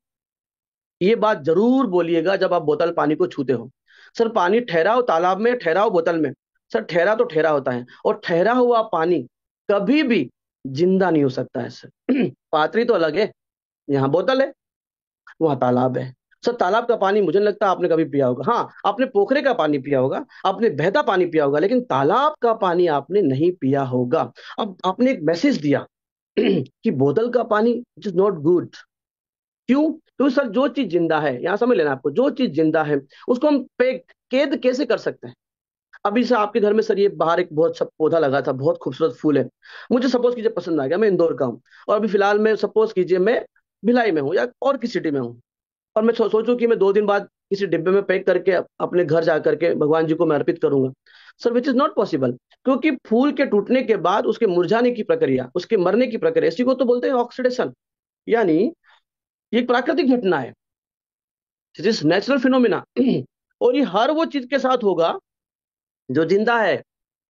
ये बात जरूर बोलिएगा जब आप बोतल पानी को छूते हो। सर पानी ठहरा हो तालाब में, ठहरा हो बोतल में, सर ठहरा तो ठहरा होता है, और ठहरा हुआ पानी कभी भी जिंदा नहीं हो सकता है सर। पात्री तो अलग है, यहाँ बोतल है, वहां तालाब है। सर तालाब का पानी मुझे नहीं लगता आपने कभी पिया होगा। हाँ, आपने पोखरे का पानी पिया होगा, आपने बहता पानी पिया होगा, लेकिन तालाब का पानी आपने नहीं पिया होगा। अब आपने एक मैसेज दिया कि बोतल का पानी इट इज नॉट गुड। क्यों? क्योंकि सर जो चीज जिंदा है, यहाँ समझ लेना आपको, जो चीज जिंदा है उसको हम पे कैद कैसे कर सकते हैं। अभी से आपके घर में सर ये बाहर एक बहुत सब पौधा लगा था, बहुत खूबसूरत फूल है, मुझे सपोज कीजिए पसंद आ गया, मैं इंदौर का हूँ, और अभी फिलहाल मैं सपोज कीजिए मैं भिलाई में हूँ या और किसी सिटी में हूँ, और मैं सोचूं कि मैं 2 दिन बाद किसी डिब्बे में पैक करके अपने घर जा करके भगवान जी को मैं अर्पित करूंगा। Sir which is not possible, क्योंकि फूल के टूटने के बाद उसके मुरझाने की प्रक्रिया, उसके मरने की प्रक्रिया, इसी को तो बोलते हैं ऑक्सीडेशन। यानी ये एक प्राकृतिक घटना है, इट इज नेचुरल फिनोमिना। और ये हर वो चीज के साथ होगा जो जिंदा है,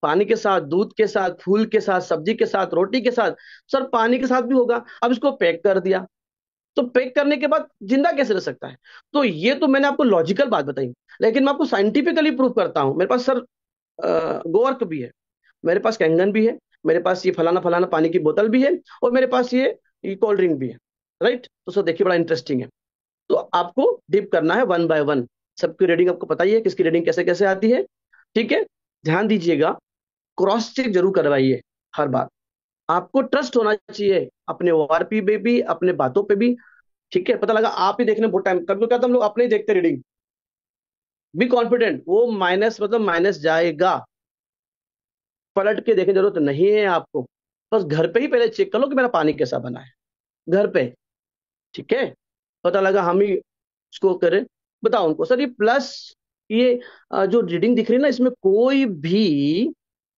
पानी के साथ, दूध के साथ, फूल के साथ, सब्जी के साथ, रोटी के साथ, सर पानी के साथ भी होगा। अब इसको पैक कर दिया, तो पैक करने के बाद जिंदा कैसे रह सकता है। तो ये तो मैंने आपको लॉजिकल बात बताई, लेकिन मैं आपको साइंटिफिकली प्रूव करता हूं। मेरे पास सर गोवर्क भी है, मेरे पास कैंगन भी है, मेरे पास ये फलाना फलाना पानी की बोतल भी है, और मेरे पास ये कोल्ड ड्रिंक भी है। राइट। तो सर देखिए बड़ा इंटरेस्टिंग है। तो आपको डिप करना है वन बाय वन। सबकी रीडिंग आपको पता ही है, किसकी रीडिंग कैसे कैसे आती है। ठीक है, ध्यान दीजिएगा, क्रॉस चेक जरूर करवाइए हर बार। आपको ट्रस्ट होना चाहिए अपने ओआरपी पे भी, अपने बातों पे भी। ठीक है, पता लगा आप ही देखने बहुत टाइम, कभी क्या हम लोग अपने ही देखते रीडिंग, बी कॉन्फिडेंट, वो माइनस मतलब माइनस जाएगा, पलट के देखने की जरूरत नहीं है आपको। बस घर पे ही पहले चेक कर लो कि मेरा पानी कैसा बना है, घर पे। ठीक है, पता लगा हम ही उसको करें। बताओ उनको सर ये प्लस, ये जो रीडिंग दिख रही है ना, इसमें कोई भी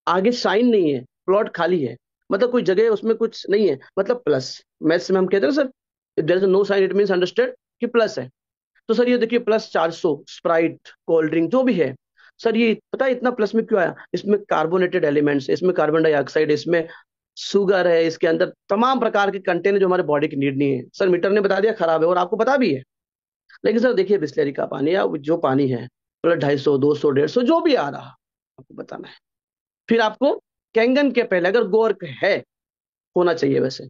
आगे साइन नहीं है, प्लॉट खाली है, मतलब कोई जगह उसमें कुछ नहीं है, मतलब प्लस। मैथ्स में हम कहते हैं ना sir, there is no sign it means understand कि प्लस है। तो सर ये देखिए प्लस 400, स्प्राइट कोल्ड ड्रिंक जो भी है। सर ये पता है इतना प्लस में क्यों आया? इसमें कार्बोनेटेड एलिमेंट्स है, इसमें कार्बन डाइऑक्साइड, इसमें शुगर है, इसके अंदर तमाम प्रकार के कंटेंट है जो हमारे बॉडी की नीड नहीं है। सर मीटर ने बता दिया खराब है, और आपको पता भी है। लेकिन सर देखिए बिस्लेरी का पानी या जो पानी है, प्लस 250, 200, 150 जो भी आ रहा, आपको बताना है। फिर आपको कैंगन के पहले अगर गोर्क है, होना चाहिए वैसे,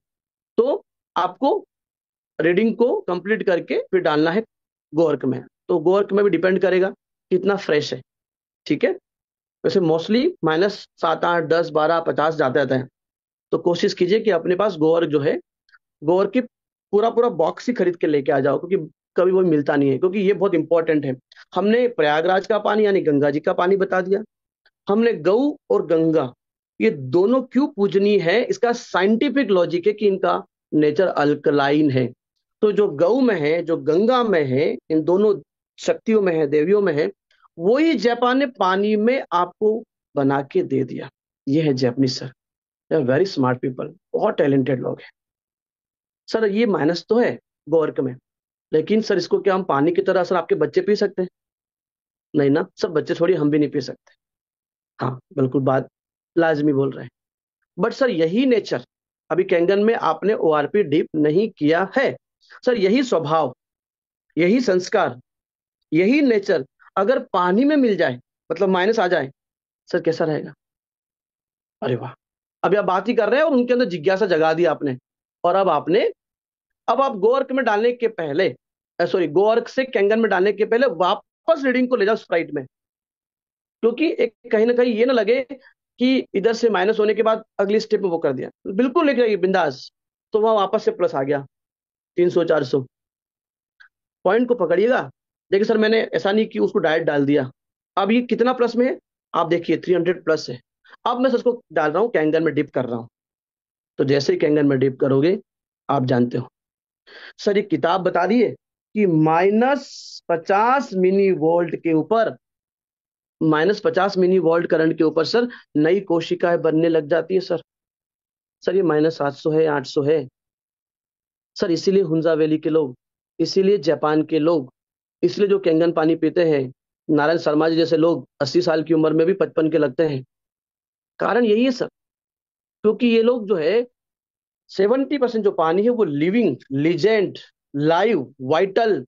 तो आपको रीडिंग को कंप्लीट करके फिर डालना है गोर्क में। तो गोर्क में भी डिपेंड करेगा कितना फ्रेश है। ठीक है, वैसे मोस्टली -7, 8, 10, 12, 50 जाते रहते हैं। तो कोशिश कीजिए कि अपने पास गोर्क जो है, गोर्क की पूरा पूरा बॉक्स ही खरीद के लेके आ जाओ, क्योंकि कभी वो मिलता नहीं है, क्योंकि ये बहुत इंपॉर्टेंट है। हमने प्रयागराज का पानी यानी गंगा जी का पानी बता दिया, हमने गऊ और गंगा ये दोनों क्यों पूजनीय है, इसका साइंटिफिक लॉजिक है कि इनका नेचर अल्कलाइन है। तो जो गऊ में है, जो गंगा में है, इन दोनों शक्तियों में है, देवियों में है, वही जापान ने पानी में आपको बना के दे दिया। ये है Japanese sir, they are very smart people, बहुत टैलेंटेड लोग हैं। सर ये माइनस तो है गोर्क में, लेकिन सर इसको क्या हम पानी की तरह सर आपके बच्चे पी सकते हैं? नहीं ना, सब बच्चे थोड़ी, हम भी नहीं पी सकते। हाँ बिल्कुल, बात लाजमी बोल रहे हैं। बट सर यही नेचर, अभी कैंगन में आपने ओआरपी डीप नहीं किया है, सर यही स्वभाव, यही संस्कार, यही नेचर अगर पानी में मिल जाए, मतलब माइनस आ जाए, सर कैसा रहेगा? अरे वाह, अभी आप बात ही कर रहे हैं और उनके अंदर जिज्ञासा जगा दी आपने। और अब आपने, अब आप गोअर्क में डालने के पहले, सॉरी, गोअर्क से कैंगन में डालने के पहले वापस रीडिंग को ले जाओ स्प्राइट में, क्योंकि एक कहीं ना कहीं ये ना लगे कि इधर से माइनस होने के बाद अगली स्टेप में वो कर दिया। बिल्कुल लेके जाइए बिंदास, तो वहां वापस से प्लस आ गया, 300, 400 पॉइंट को पकड़िएगा। देखिए सर मैंने ऐसा नहीं कि उसको डायरेक्ट डाल दिया, अब ये कितना प्लस में है, आप देखिए 300 प्लस है। अब मैं उसको डाल रहा हूँ कैंगन में डिप कर रहा हूँ। तो जैसे ही कैंगन में डिप करोगे, आप जानते हो सर, ये किताब बता रही है कि -50 मिनी वोल्ट के ऊपर, -50 मिनी वोल्ट करंट के ऊपर सर नई कोशिकाएं बनने लग जाती है सर। सर ये -700 है, 800 है सर, इसीलिए हुंजा वैली के लोग, इसीलिए जापान के लोग, इसलिए जो कैंगन पानी पीते हैं, नारायण शर्मा जी जैसे लोग 80 साल की उम्र में भी 55 के लगते हैं, कारण यही है सर। क्योंकि ये लोग जो है 70% जो पानी है वो लिविंग लिजेंड, लाइव, वाइटल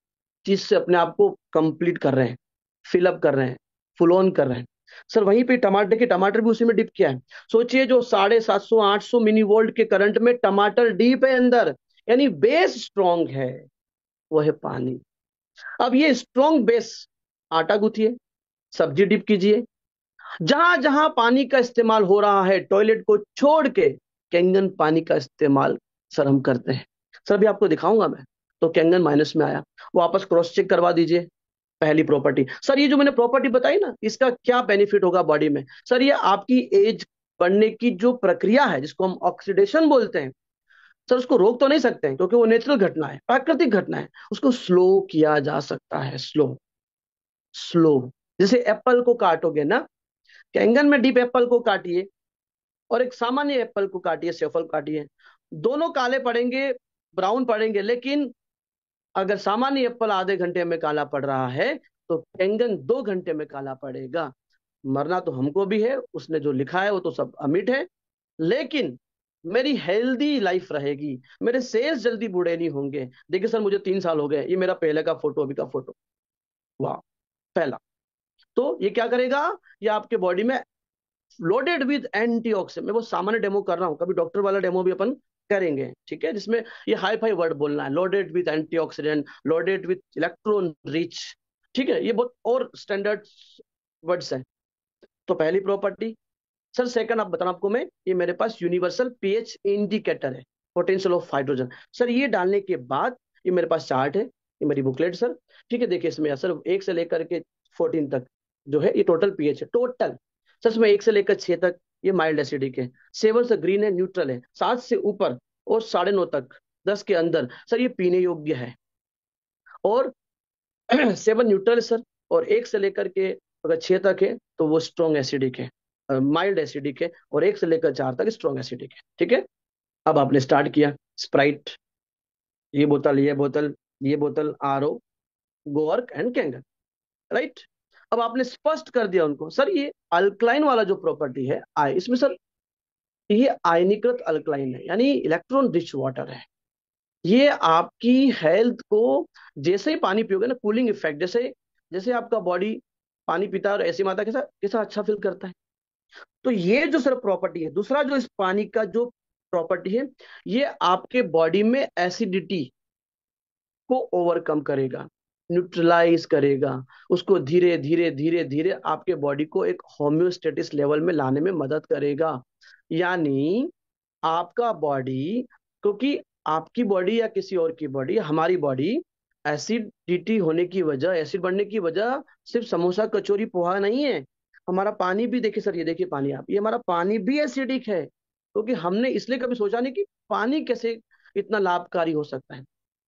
चीज से अपने आप को कंप्लीट कर रहे हैं, फिलअप कर रहे हैं, फुल ऑन कर रहे हैं। सर वहीं पे टमाटर के, टमाटर भी उसी में डिप किया है। सोचिए जो 750, 800 मिनी वोल्ट के करंट में टमाटर डीप है अंदर, यानी बेस स्ट्रांग है, वो है पानी। अब ये स्ट्रांग बेस, आटा गूंथिए, सब्जी डिप कीजिए, जहां जहां पानी का इस्तेमाल हो रहा है टॉयलेट को छोड़ के, कैंगन पानी का इस्तेमाल सर हम करते हैं। सर अभी आपको दिखाऊंगा मैं। तो कैंगन माइनस में आया, वापस क्रॉस चेक करवा दीजिए। पहली प्रॉपर्टी सर, ये जो मैंने प्रॉपर्टी बताई ना, इसका क्या बेनिफिट होगा बॉडी में? सर ये आपकी एज बढ़ने की जो प्रक्रिया है, जिसको हम ऑक्सीडेशन बोलते हैं, सर उसको रोक तो नहीं सकते हैं, क्योंकि वो नेचुरल घटना है, प्राकृतिक घटना है। उसको स्लो किया जा सकता है, स्लो, स्लो। जैसे एप्पल को काटोगे ना, कैंगन में डीप एप्पल को काटिए और एक सामान्य एप्पल को काटिए, सेफल काटिए, दोनों काले पड़ेंगे, ब्राउन पड़ेंगे। लेकिन अगर सामान्य एप्पल आधे घंटे में काला पड़ रहा है, तो कैंगन 2 घंटे में काला पड़ेगा। मरना तो हमको भी है, उसने जो लिखा है वो तो सब अमिट है, लेकिन मेरी हेल्दी लाइफ रहेगी, मेरे सेल्स जल्दी बूढ़े नहीं होंगे। देखिए सर मुझे 3 साल हो गए, ये मेरा पहले का फोटो, अभी का फोटो, वाह, पहला। तो ये क्या करेगा, ये आपके बॉडी में लोडेड विद एंटीऑक्सीडेंट, मैं वो सामान्य डेमो कर रहा हूँ, कभी डॉक्टर वाला डेमो भी अपन करेंगे, ठीक है, जिसमें ये हाई फाई वर्ड बोलना है, loaded with antioxidant, loaded with electron rich, ठीक है, ये बहुत और स्टैंडर्ड वर्ड्स हैं। तो पहली प्रॉपर्टी सर, सेकंड आप बताना आपको मैं, ये मेरे पास यूनिवर्सल पीएच इंडिकेटर है, पोटेंशियल ऑफ हाइड्रोजन। सर ये डालने के बाद ये मेरे पास चार्ट है, ये मेरी बुकलेट सर। ठीक है, देखिए इसमें सर 1 से लेकर के 14 तक जो है ये टोटल पीएच है, टोटल। सर इसमें 1 से लेकर 6 तक ये माइल्ड एसिडिक है, 7 से ग्रीन है, न्यूट्रल है, 7 से ऊपर और 9.5 तक, 10 के अंदर सर ये पीने योग्य है। और 7 न्यूट्रल है सर, और 1 से लेकर के अगर 6 तक है तो वो स्ट्रॉन्ग एसिडिक है, माइल्ड एसिडिक है, और 1 से लेकर 4 तक स्ट्रॉन्ग एसिडिक है। ठीक है, अब आपने स्टार्ट किया स्प्राइट, ये बोतल, ये बोतल, ये बोतल, आरओ, गोवर्क एंड कैंगन, राइट। अब आपने स्पष्ट कर दिया उनको, सर ये अल्कलाइन वाला जो प्रॉपर्टी है आई, इसमें सर ये आयनीकृत अल्कलाइन है, यानी इलेक्ट्रॉन रिच वाटर है। ये आपकी हेल्थ को, जैसे ही पानी पियोगे ना, कूलिंग इफेक्ट, जैसे जैसे आपका बॉडी पानी पीता है और ऐसी माता कैसा कैसा अच्छा फील करता है। तो ये जो सर प्रॉपर्टी है, दूसरा जो इस पानी का जो प्रॉपर्टी है, ये आपके बॉडी में एसिडिटी को ओवरकम करेगा, न्यूट्रलाइज करेगा, उसको धीरे धीरे धीरे धीरे आपके बॉडी को एक होम्योस्टेटिस लेवल में लाने में मदद करेगा। यानी आपका बॉडी, क्योंकि आपकी बॉडी या किसी और की बॉडी, हमारी बॉडी एसिडिटी होने की वजह, एसिड बढ़ने की वजह सिर्फ समोसा कचौरी पोहा नहीं है। हमारा पानी भी देखिए सर, ये देखिए पानी, आप, ये हमारा पानी भी एसिडिक है, क्योंकि हमने इसलिए कभी सोचा नहीं कि पानी कैसे इतना लाभकारी हो सकता है।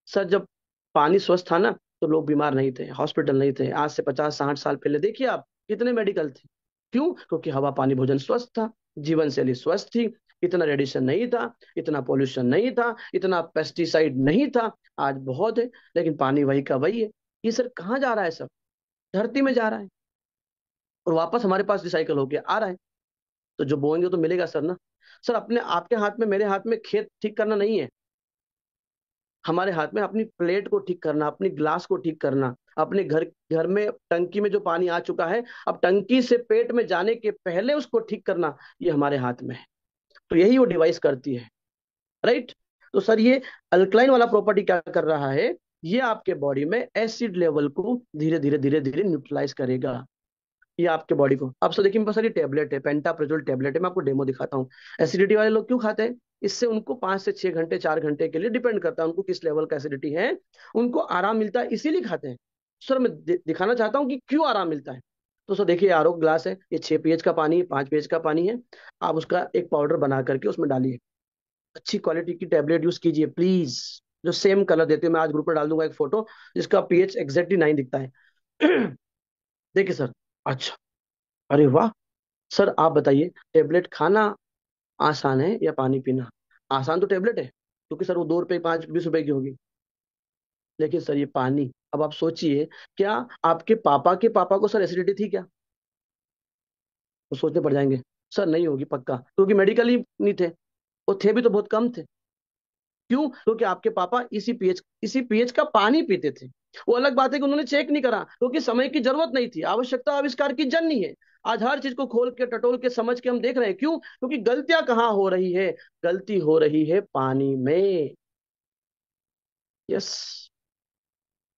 सर जब पानी स्वच्छ था ना, तो लोग बीमार नहीं थे, हॉस्पिटल नहीं थे। आज से 50-60 साल पहले देखिए आप, कितने मेडिकल थे। क्यों? क्योंकि हवा पानी भोजन स्वस्थ था, जीवन शैली स्वस्थ थी, इतना रेडिएशन नहीं था, इतना पोल्यूशन नहीं था, इतना पेस्टिसाइड नहीं था। आज बहुत है, लेकिन पानी वही का वही है। ये सर कहाँ जा रहा है? सब धरती में जा रहा है, और वापस हमारे पास रिसाइकल होके आ रहा है। तो जो बोएंगे तो मिलेगा सर ना। सर अपने आपके हाथ में, मेरे हाथ में खेत ठीक करना नहीं है, हमारे हाथ में अपनी प्लेट को ठीक करना, अपनी ग्लास को ठीक करना, अपने घर घर में टंकी में जो पानी आ चुका है, अब टंकी से पेट में जाने के पहले उसको ठीक करना, ये हमारे हाथ में है। तो यही वो डिवाइस करती है, राइट। तो सर ये अल्कलाइन वाला प्रॉपर्टी क्या कर रहा है, ये आपके बॉडी में एसिड लेवल को धीरे धीरे धीरे धीरे न्यूट्रलाइज करेगा, ये आपके बॉडी को। अब सर देखिए मेरे पास ये टैबलेट है, पेंटाप्रेजोल टैबलेट है, मैं आपको डेमो दिखाता हूँ। एसिडिटी वाले लोग क्यों खाते हैं? इससे उनको 5 से 6 घंटे, 4 घंटे के लिए, डिपेंड करता है उनको किस लेवल का एसिडिटी है, उनको आराम मिलता है, इसीलिए खाते हैं। सर मैं दिखाना चाहता हूँ कि क्यों आराम मिलता है। तो सर देखिए आरओ ग्लास है, ये 6 pH का पानी है, 5 pH का पानी है। आप उसका एक पाउडर बना करके उसमें डालिए, अच्छी क्वालिटी की टैबलेट यूज कीजिए प्लीज, जो सेम कलर देते हो। मैं आज ग्रुप में डाल दूंगा एक फोटो जिसका पीएच एग्जैक्टली 9 दिखता है। देखिए सर, अच्छा, अरे वाह। सर आप बताइए, टेबलेट खाना आसान है या पानी पीना? आसान तो टेबलेट है, क्योंकि सर वो 2 रुपए, 5, 20 रुपए की होगी। लेकिन सर ये पानी, अब आप सोचिए, क्या आपके पापा के पापा को सर एसिडिटी थी क्या? वो सोचने पड़ जाएंगे। सर नहीं होगी पक्का, क्योंकि मेडिकल ही नहीं थे, वो थे भी तो बहुत कम थे। क्यों? क्योंकि आपके पापा इसी पीएच का पानी पीते थे। वो अलग बात है कि उन्होंने चेक नहीं करा, क्योंकि समय की जरूरत नहीं थी, आवश्यकता आविष्कार की जन नहीं है। आज हर चीज को खोल के, टटोल के, समझ के हम देख रहे हैं। क्यों? क्योंकि गलतियां कहाँ हो रही है? गलती हो रही है पानी में। यस,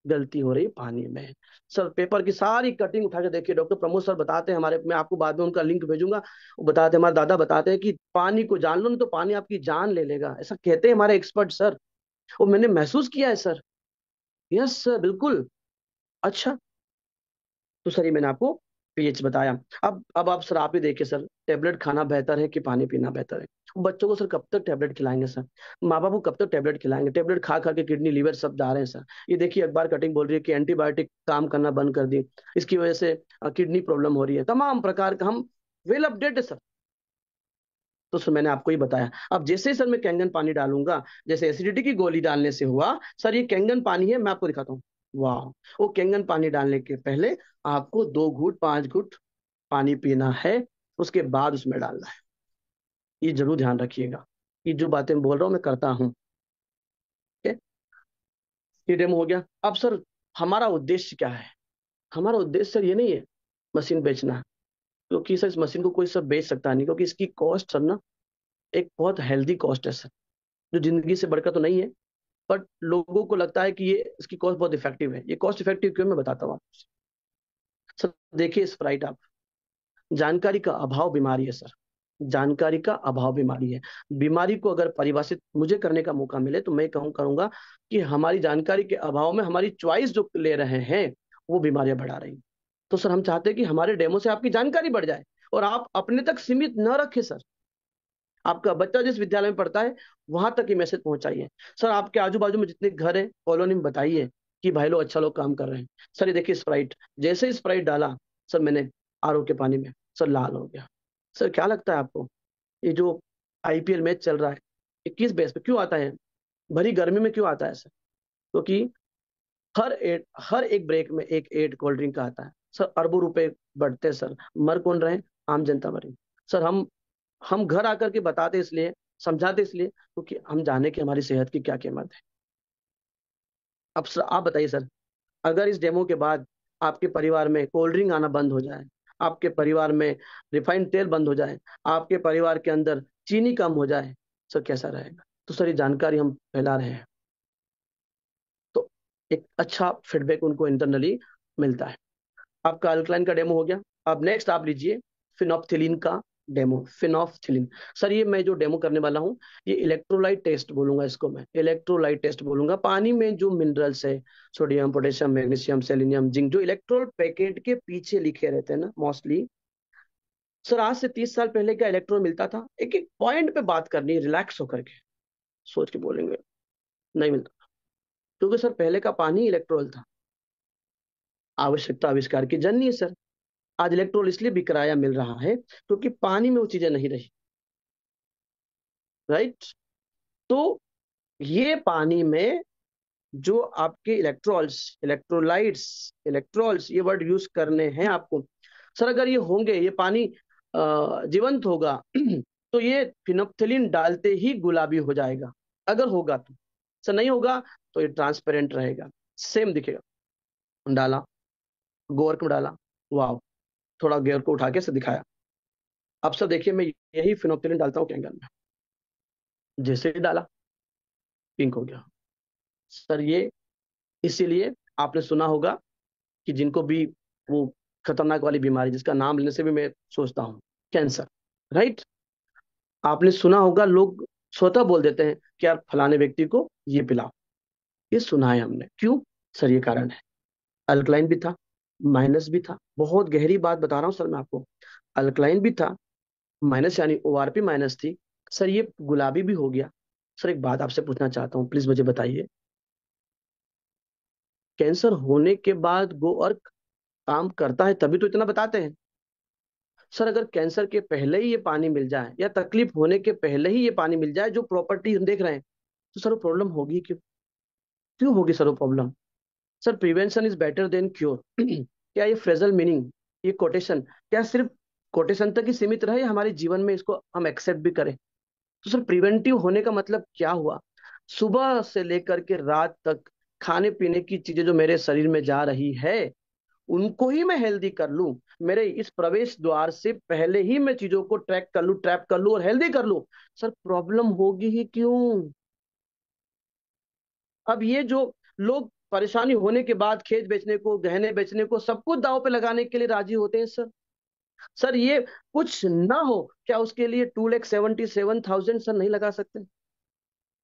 गलती हो रही है पानी में। सर पेपर की सारी कटिंग उठा के देखिए, डॉक्टर प्रमोद सर बताते हैं हमारे, मैं आपको बाद में उनका लिंक भेजूंगा। वो बताते हैं, हमारे दादा बताते हैं कि पानी को जान लो ना, तो पानी आपकी जान ले लेगा, ऐसा कहते हैं हमारे एक्सपर्ट सर। और मैंने महसूस किया है सर। यस सर, बिल्कुल। अच्छा, तो सर ये मैंने आपको पीएच बताया। अब आप सर, आप ही देखिए सर, टेबलेट खाना बेहतर है कि पानी पीना बेहतर है? बच्चों को सर कब तक टेबलेट खिलाएंगे सर? माँ बाप को कब तक टेबलेट खिलाएंगे? टेबलेट खा खा के किडनी लीवर सब जा रहे हैं सर। ये देखिए अखबार कटिंग बोल रही है कि एंटीबायोटिक काम करना बंद कर दी, इसकी वजह से किडनी प्रॉब्लम हो रही है, तमाम प्रकार का। हम वेल अपडेट है सर। तो सर मैंने आपको ही बताया। अब जैसे ही सर मैं कैंगन पानी डालूंगा, जैसे एसिडिटी की गोली डालने से हुआ, सर ये कैंगन पानी है, मैं आपको दिखाता हूँ। वाह। वो कैंगन पानी डालने के पहले आपको 2 घूंट, 5 घूंट पानी पीना है, उसके बाद उसमें डालना है। ये जरूर ध्यान रखिएगा, ये जो बातें मैं बोल रहा हूँ मैं करता हूँ। ठीक है? ये डेमो हो गया। अब सर हमारा उद्देश्य क्या है? हमारा उद्देश्य सर ये नहीं है मशीन बेचना, क्योंकि सर इस मशीन को कोई सर बेच सकता नहीं, क्योंकि इसकी कॉस्ट सर ना एक बहुत हेल्दी कॉस्ट है सर, जो जिंदगी से बढ़कर तो नहीं है। बट लोगों को लगता है कि ये इसकी कॉस्ट बहुत इफेक्टिव है। ये कॉस्ट इफेक्टिव क्यों, मैं बताता हूँ आपको। सर देखिए स्प्राइट, आप, जानकारी का अभाव बीमारी है सर। जानकारी का अभाव बीमारी है। बीमारी को अगर परिभाषित मुझे करने का मौका मिले तो मैं कहूँ करूंगा कि हमारी जानकारी के अभाव में हमारी चॉइस जो ले रहे हैं वो बीमारियां बढ़ा रही हैं। तो सर हम चाहते हैं कि हमारे डेमो से आपकी जानकारी बढ़ जाए और आप अपने तक सीमित न रखें सर। आपका बच्चा जिस विद्यालय में पढ़ता है वहां तक ही मैसेज पहुंचाइए। सर आपके आजू बाजू में जितने घर हैं कॉलोनी में बताइए कि भाई लोग अच्छा लोग काम कर रहे हैं। सर ये देखिए स्प्राइट, जैसे ही स्प्राइट डाला सर मैंने आरओ के पानी में, सर लाल हो गया। सर क्या लगता है आपको ये जो आईपीएल मैच चल रहा है ये किस बेस पे क्यों आता है? भरी गर्मी में क्यों आता है सर? क्योंकि हर एक ब्रेक में एक एड कोल्ड ड्रिंक का आता है सर। अरबों रुपए बढ़ते हैं सर, मर कौन रहे हैं? आम जनता मरी। सर हम घर आकर के बताते इसलिए, समझाते इसलिए क्योंकि हम जाने कि हमारी सेहत की क्या कीमत है। अब सर आप बताइए सर, अगर इस डेमो के बाद आपके परिवार में कोल्ड ड्रिंक आना बंद हो जाए, आपके परिवार में रिफाइंड तेल बंद हो जाए, आपके परिवार के अंदर चीनी कम हो जाए, सर कैसा रहेगा? तो सर ये जानकारी हम फैला रहे हैं तो एक अच्छा फीडबैक उनको इंटरनली मिलता है। आपका अल्कलाइन का डेमो हो गया। अब नेक्स्ट आप लीजिए फिनोप्थिलीन का डेमो। फिनोप्थिलीन, सर ये मैं जो डेमो करने वाला हूँ ये इलेक्ट्रोलाइट टेस्ट बोलूंगा इसको, मैं इलेक्ट्रोलाइट टेस्ट बोलूंगा। पानी में जो मिनरल्स है, sodium, potassium, magnesium, selenium, zinc, जो इलेक्ट्रोल पैकेट के पीछे लिखे रहते हैं ना मोस्टली, सर आज से 30 साल पहले क्या इलेक्ट्रॉन मिलता था? एक एक पॉइंट पे बात करनी है रिलैक्स होकर के, सोच के बोलेंगे, नहीं मिलता। क्योंकि सर पहले का पानी इलेक्ट्रोल था। आवश्यकता आविष्कार की जननी है सर। आज इलेक्ट्रोल इसलिए भी किराया मिल रहा है क्योंकि पानी में वो चीजें नहीं रही। राइट। तो ये पानी में जो आपके इलेक्ट्रॉल्स, इलेक्ट्रोलाइट्स, इलेक्ट्रॉल्स ये वर्ड यूज करने हैं आपको। सर अगर ये होंगे, ये पानी जीवंत होगा तो ये फिनोप्थिलीन डालते ही गुलाबी हो जाएगा, अगर होगा तो। सर नहीं होगा तो ये ट्रांसपेरेंट रहेगा, सेम दिखेगा। डाला, गोर को डाला, वाह, थोड़ा गेयर को उठा के से दिखाया। अब सर देखिए मैं यही फिनोप्थिलीन डालता हूँ कैंगन में, जैसे ही डाला पिंक हो गया। सर ये इसीलिए आपने सुना होगा कि जिनको भी वो खतरनाक वाली बीमारी जिसका नाम लेने से भी मैं सोचता हूँ, कैंसर, राइट, आपने सुना होगा लोग स्वतः बोल देते हैं कि यार फलाने व्यक्ति को ये पिलाओ। ये सुना है हमने, क्यों? सर ये कारण है, अल्कलाइन भी था, माइनस भी था। बहुत गहरी बात बता रहा हूँ सर मैं आपको। अल्कलाइन भी था, माइनस यानी ओआरपी माइनस थी। सर ये गुलाबी भी हो गया। सर एक बात आपसे पूछना चाहता हूँ, प्लीज मुझे बताइए, कैंसर होने के बाद गो अर्क काम करता है तभी तो इतना बताते हैं। सर अगर कैंसर के पहले ही ये पानी मिल जाए या तकलीफ होने के पहले ही ये पानी मिल जाए जो प्रॉपर्टी हम देख रहे हैं, तो सर वो प्रॉब्लम होगी क्यों? क्यों होगी सर वो problem? Sir prevention is better than cure क्या ये फ्रेजल मीनिंग, ये कोटेशन क्या सिर्फ कोटेशन तक ही सीमित रहे या हमारे जीवन में इसको हम एक्सेप्ट भी करें? तो सर प्रिवेंटिव होने का मतलब क्या हुआ? सुबह से लेकर के रात तक खाने पीने की चीजें जो मेरे शरीर में जा रही है उनको ही मैं हेल्दी कर लूं, मेरे इस प्रवेश द्वार से पहले ही मैं चीजों को ट्रैक कर लूं, ट्रैप कर लूं और हेल्दी कर लूं, सर प्रॉब्लम होगी ही क्यों? अब ये जो लोग परेशानी होने के बाद खेत बेचने को, गहने बेचने को, सब कुछ दांव पे लगाने के लिए राजी होते हैं सर। सर ये कुछ ना हो क्या उसके लिए 2,77,000 सर नहीं लगा सकते?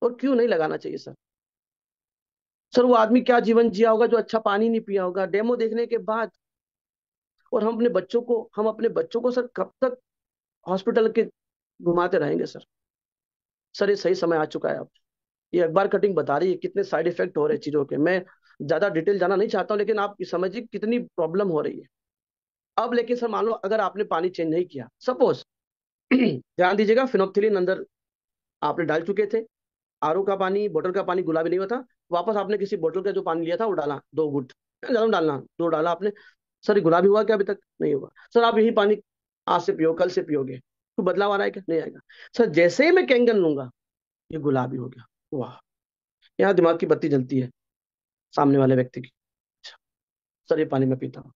और क्यों नहीं लगाना चाहिए सर? सर वो आदमी क्या जीवन जिया होगा जो अच्छा पानी नहीं पिया होगा डेमो देखने के बाद। और हम अपने बच्चों को सर कब तक हॉस्पिटल के घुमाते रहेंगे सर? सर ये सही समय आ चुका है अब। ये अखबार कटिंग बता रही है कितने साइड इफेक्ट हो रहे हैं चीजों के। मैं ज्यादा डिटेल जाना नहीं चाहता हूँ लेकिन आप समझिए कितनी प्रॉब्लम हो रही है। अब लेकिन सर मान लो अगर आपने पानी चेंज नहीं किया, सपोज ध्यान दीजिएगा, फिनोप्थिलीन अंदर आपने डाल चुके थे, आरओ का पानी, बोतल का पानी गुलाबी नहीं होता, वापस आपने किसी बोतल का जो पानी लिया था वो डाला, 2 घुट ज्यादा डालना, दो डाला आपने, सर ये गुलाबी हुआ क्या? अभी तक नहीं हुआ। सर आप यही पानी आज से पियो, कल से पियोगे तो बदलाव आ रहा है क्या? नहीं आएगा। सर जैसे ही मैं कैंगन लूंगा ये गुलाबी हो गया, वाह, यहाँ दिमाग की बत्ती जलती है सामने वाले व्यक्ति की। अच्छा, सर ये पानी मैं पीता हूँ।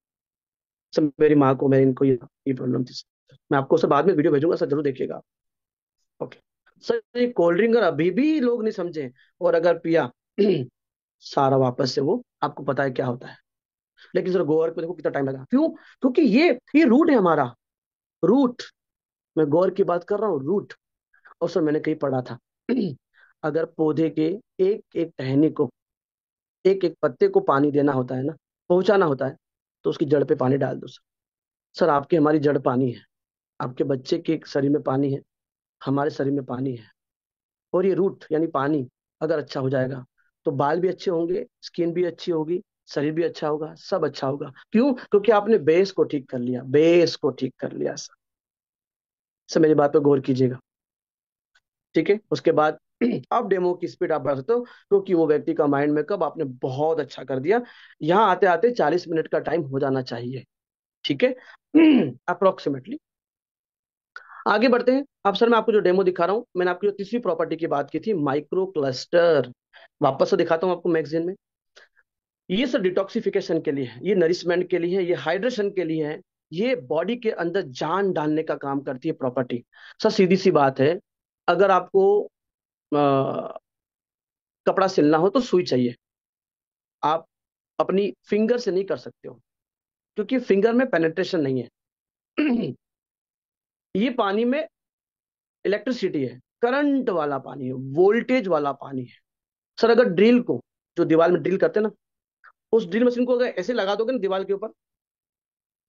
सर मेरी माँ को, मैं इनको ये प्रॉब्लम थी सर। मैं आपको सर बाद में वीडियो भेजूंगा सर, जरूर देखिएगा आप। ओके। सर ये कोल्ड ड्रिंक अगर अभी भी लोग नहीं समझे और अगर पिया सारा वापस से वो आपको पता है क्या होता है। लेकिन सर गोवर पे देखो कितना टाइम लगा, क्यों? क्योंकि ये रूट है हमारा, रूट। मैं गौर की बात कर रहा हूँ, रूट। और सर मैंने कहीं पढ़ा था अगर पौधे के एक एक टहनी को, एक एक पत्ते को पानी देना होता है ना, पहुंचाना होता है, तो उसकी जड़ पे पानी डाल दो सर। सर आपकी हमारी जड़ पानी है, आपके बच्चे के शरीर में पानी है, हमारे शरीर में पानी है। और ये रूट यानी पानी अगर अच्छा हो जाएगा तो बाल भी अच्छे होंगे, स्किन भी अच्छी होगी, शरीर भी अच्छा होगा, सब अच्छा होगा। क्यों? क्योंकि आपने बेस को ठीक कर लिया, बेस को ठीक कर लिया सर। सर मेरी बात पे गौर कीजिएगा, ठीक है? उसके बाद अब डेमो की स्पीड आप बढ़ा सकते हो, क्योंकि वो व्यक्ति का माइंड मेकअप आपने बहुत अच्छा कर दिया। यहाँ आते आते 40 मिनट का टाइम हो जाना चाहिए, ठीक है? अप्रोक्सीमेटली। आगे बढ़ते हैं। अब सर मैं आपको जो डेमो दिखा रहा हूँ, मैंने आपको जो तीसरी प्रॉपर्टी की बात की थी, माइक्रो क्लस्टर, वापस से दिखाता हूँ आपको मैगजीन में। ये सर डिटॉक्सिफिकेशन के लिए है, ये नरिशमेंट के लिए है, ये हाइड्रेशन के लिए है, ये बॉडी के अंदर जान डालने का काम करती है प्रॉपर्टी। सर सीधी सी बात है, अगर आपको कपड़ा सिलना हो तो सुई चाहिए, आप अपनी फिंगर से नहीं कर सकते हो, क्योंकि फिंगर में पेनेट्रेशन नहीं है। ये पानी में इलेक्ट्रिसिटी है, करंट वाला पानी है, वोल्टेज वाला पानी है। सर अगर ड्रिल को, जो दीवार में ड्रिल करते हैं ना, उस ड्रिल मशीन को अगर ऐसे लगा दोगे ना दीवार के ऊपर,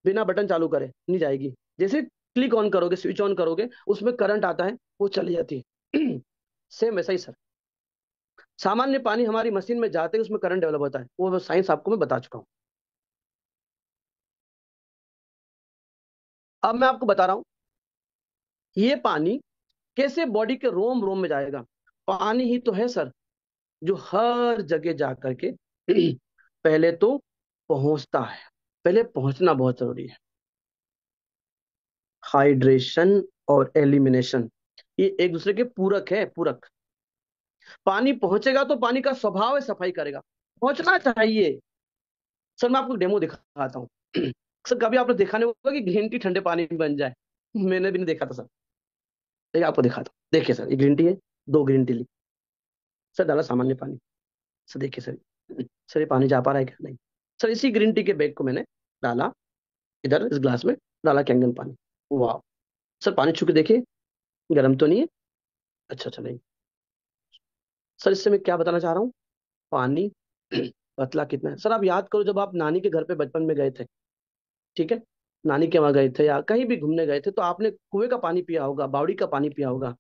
बिना बटन चालू करे नहीं जाएगी। जैसे क्लिक ऑन करोगे, स्विच ऑन करोगे, उसमें करंट आता है, वो चली जाती है। सेम वैसा ही सर, सामान्य पानी हमारी मशीन में जाते ही उसमें करंट डेवलप होता है, वो साइंस आपको मैं बता चुका हूँ। अब मैं आपको बता रहा हूँ ये पानी कैसे बॉडी के रोम रोम में जाएगा। पानी ही तो है सर जो हर जगह जा करके पहले तो पहुंचता है, पहले पहुंचना बहुत जरूरी है। हाइड्रेशन और एलिमिनेशन ये एक दूसरे के पूरक है, पूरक। पानी पहुंचेगा तो पानी का स्वभाव है सफाई करेगा, पहुंचना चाहिए। सर मैं आपको डेमो दिखाता हूँ। सर कभी आपने देखा नहीं होगा कि ग्रीन टी ठंडे पानी में बन जाए, मैंने भी नहीं देखा था सर। देखिए आपको दिखाता हूँ, देखिए सर, ये ग्रीन टी है, दो ग्रीन टी ली, सर डाला सामान्य पानी। सर देखिए सर, सर ये पानी जा पा रहा है क्या? नहीं। सर इसी ग्रीन टी के बैग को मैंने डाला इधर इस ग्लास में, डाला कैंगन पानी। वाह! सर पानी छू के देखिए, गर्म तो नहीं है? अच्छा अच्छा, नहीं। सर इससे मैं क्या बताना चाह रहा हूँ, पानी पतला कितना है। सर आप याद करो जब आप नानी के घर पे बचपन में गए थे, ठीक है, नानी के वहां गए थे या कहीं भी घूमने गए थे, तो आपने कुएं का पानी पिया होगा, बावड़ी का पानी पिया होगा,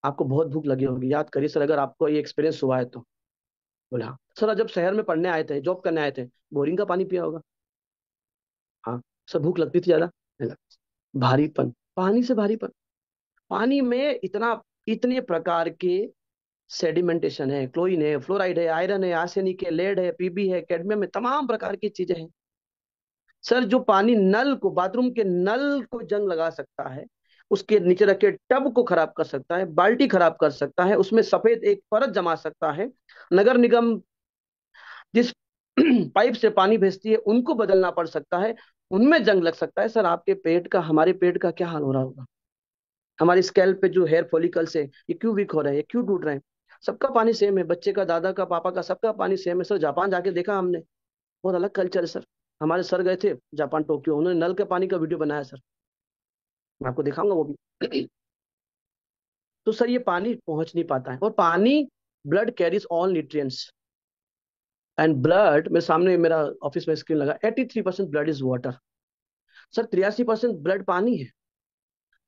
आपको बहुत भूख लगी होगी। याद करिए सर, अगर आपको ये एक्सपीरियंस हुआ है तो। बोले हाँ। सर जब शहर में पढ़ने आए थे, जॉब करने आए थे, बोरिंग का पानी पिया होगा। हाँ। सर भूख लगती थी ज्यादा? नहीं लगती। भारीपन, पानी से भारीपन। पानी में इतना, इतने प्रकार के सेडिमेंटेशन है, क्लोरीन है, फ्लोराइड है, आयरन है, आर्सेनिक है, लेड है, पीबी है, कैडमियम है, तमाम प्रकार की चीजें हैं। सर जो पानी नल को, बाथरूम के नल को जंग लगा सकता है, उसके नीचे रखे टब को खराब कर सकता है, बाल्टी खराब कर सकता है, उसमें सफेद एक परत जमा सकता है, नगर निगम जिस पाइप से पानी भेजती है उनको बदलना पड़ सकता है, उनमें जंग लग सकता है। सर आपके पेट का, हमारे पेट का क्या हाल हो रहा होगा? हमारी स्कैल्प पे जो हेयर फॉलिकल्स है, ये क्यों वीक हो रहे हैं, ये क्यों टूट रहे हैं? सबका पानी सेम है, बच्चे का, दादा का, पापा का, सबका पानी सेम है। सर जापान जाके देखा हमने, बहुत अलग कल्चर है सर। हमारे सर गए थे जापान, टोक्यो, उन्होंने नल के पानी का वीडियो बनाया सर, मैं आपको दिखाऊंगा वो भी। तो सर ये पानी पहुंच नहीं पाता है, और पानी, blood carries all nutrients, and blood, मेरे सामने मेरा ऑफिस में स्क्रीन लगा, 83% blood is water. Sir 83% blood पानी है।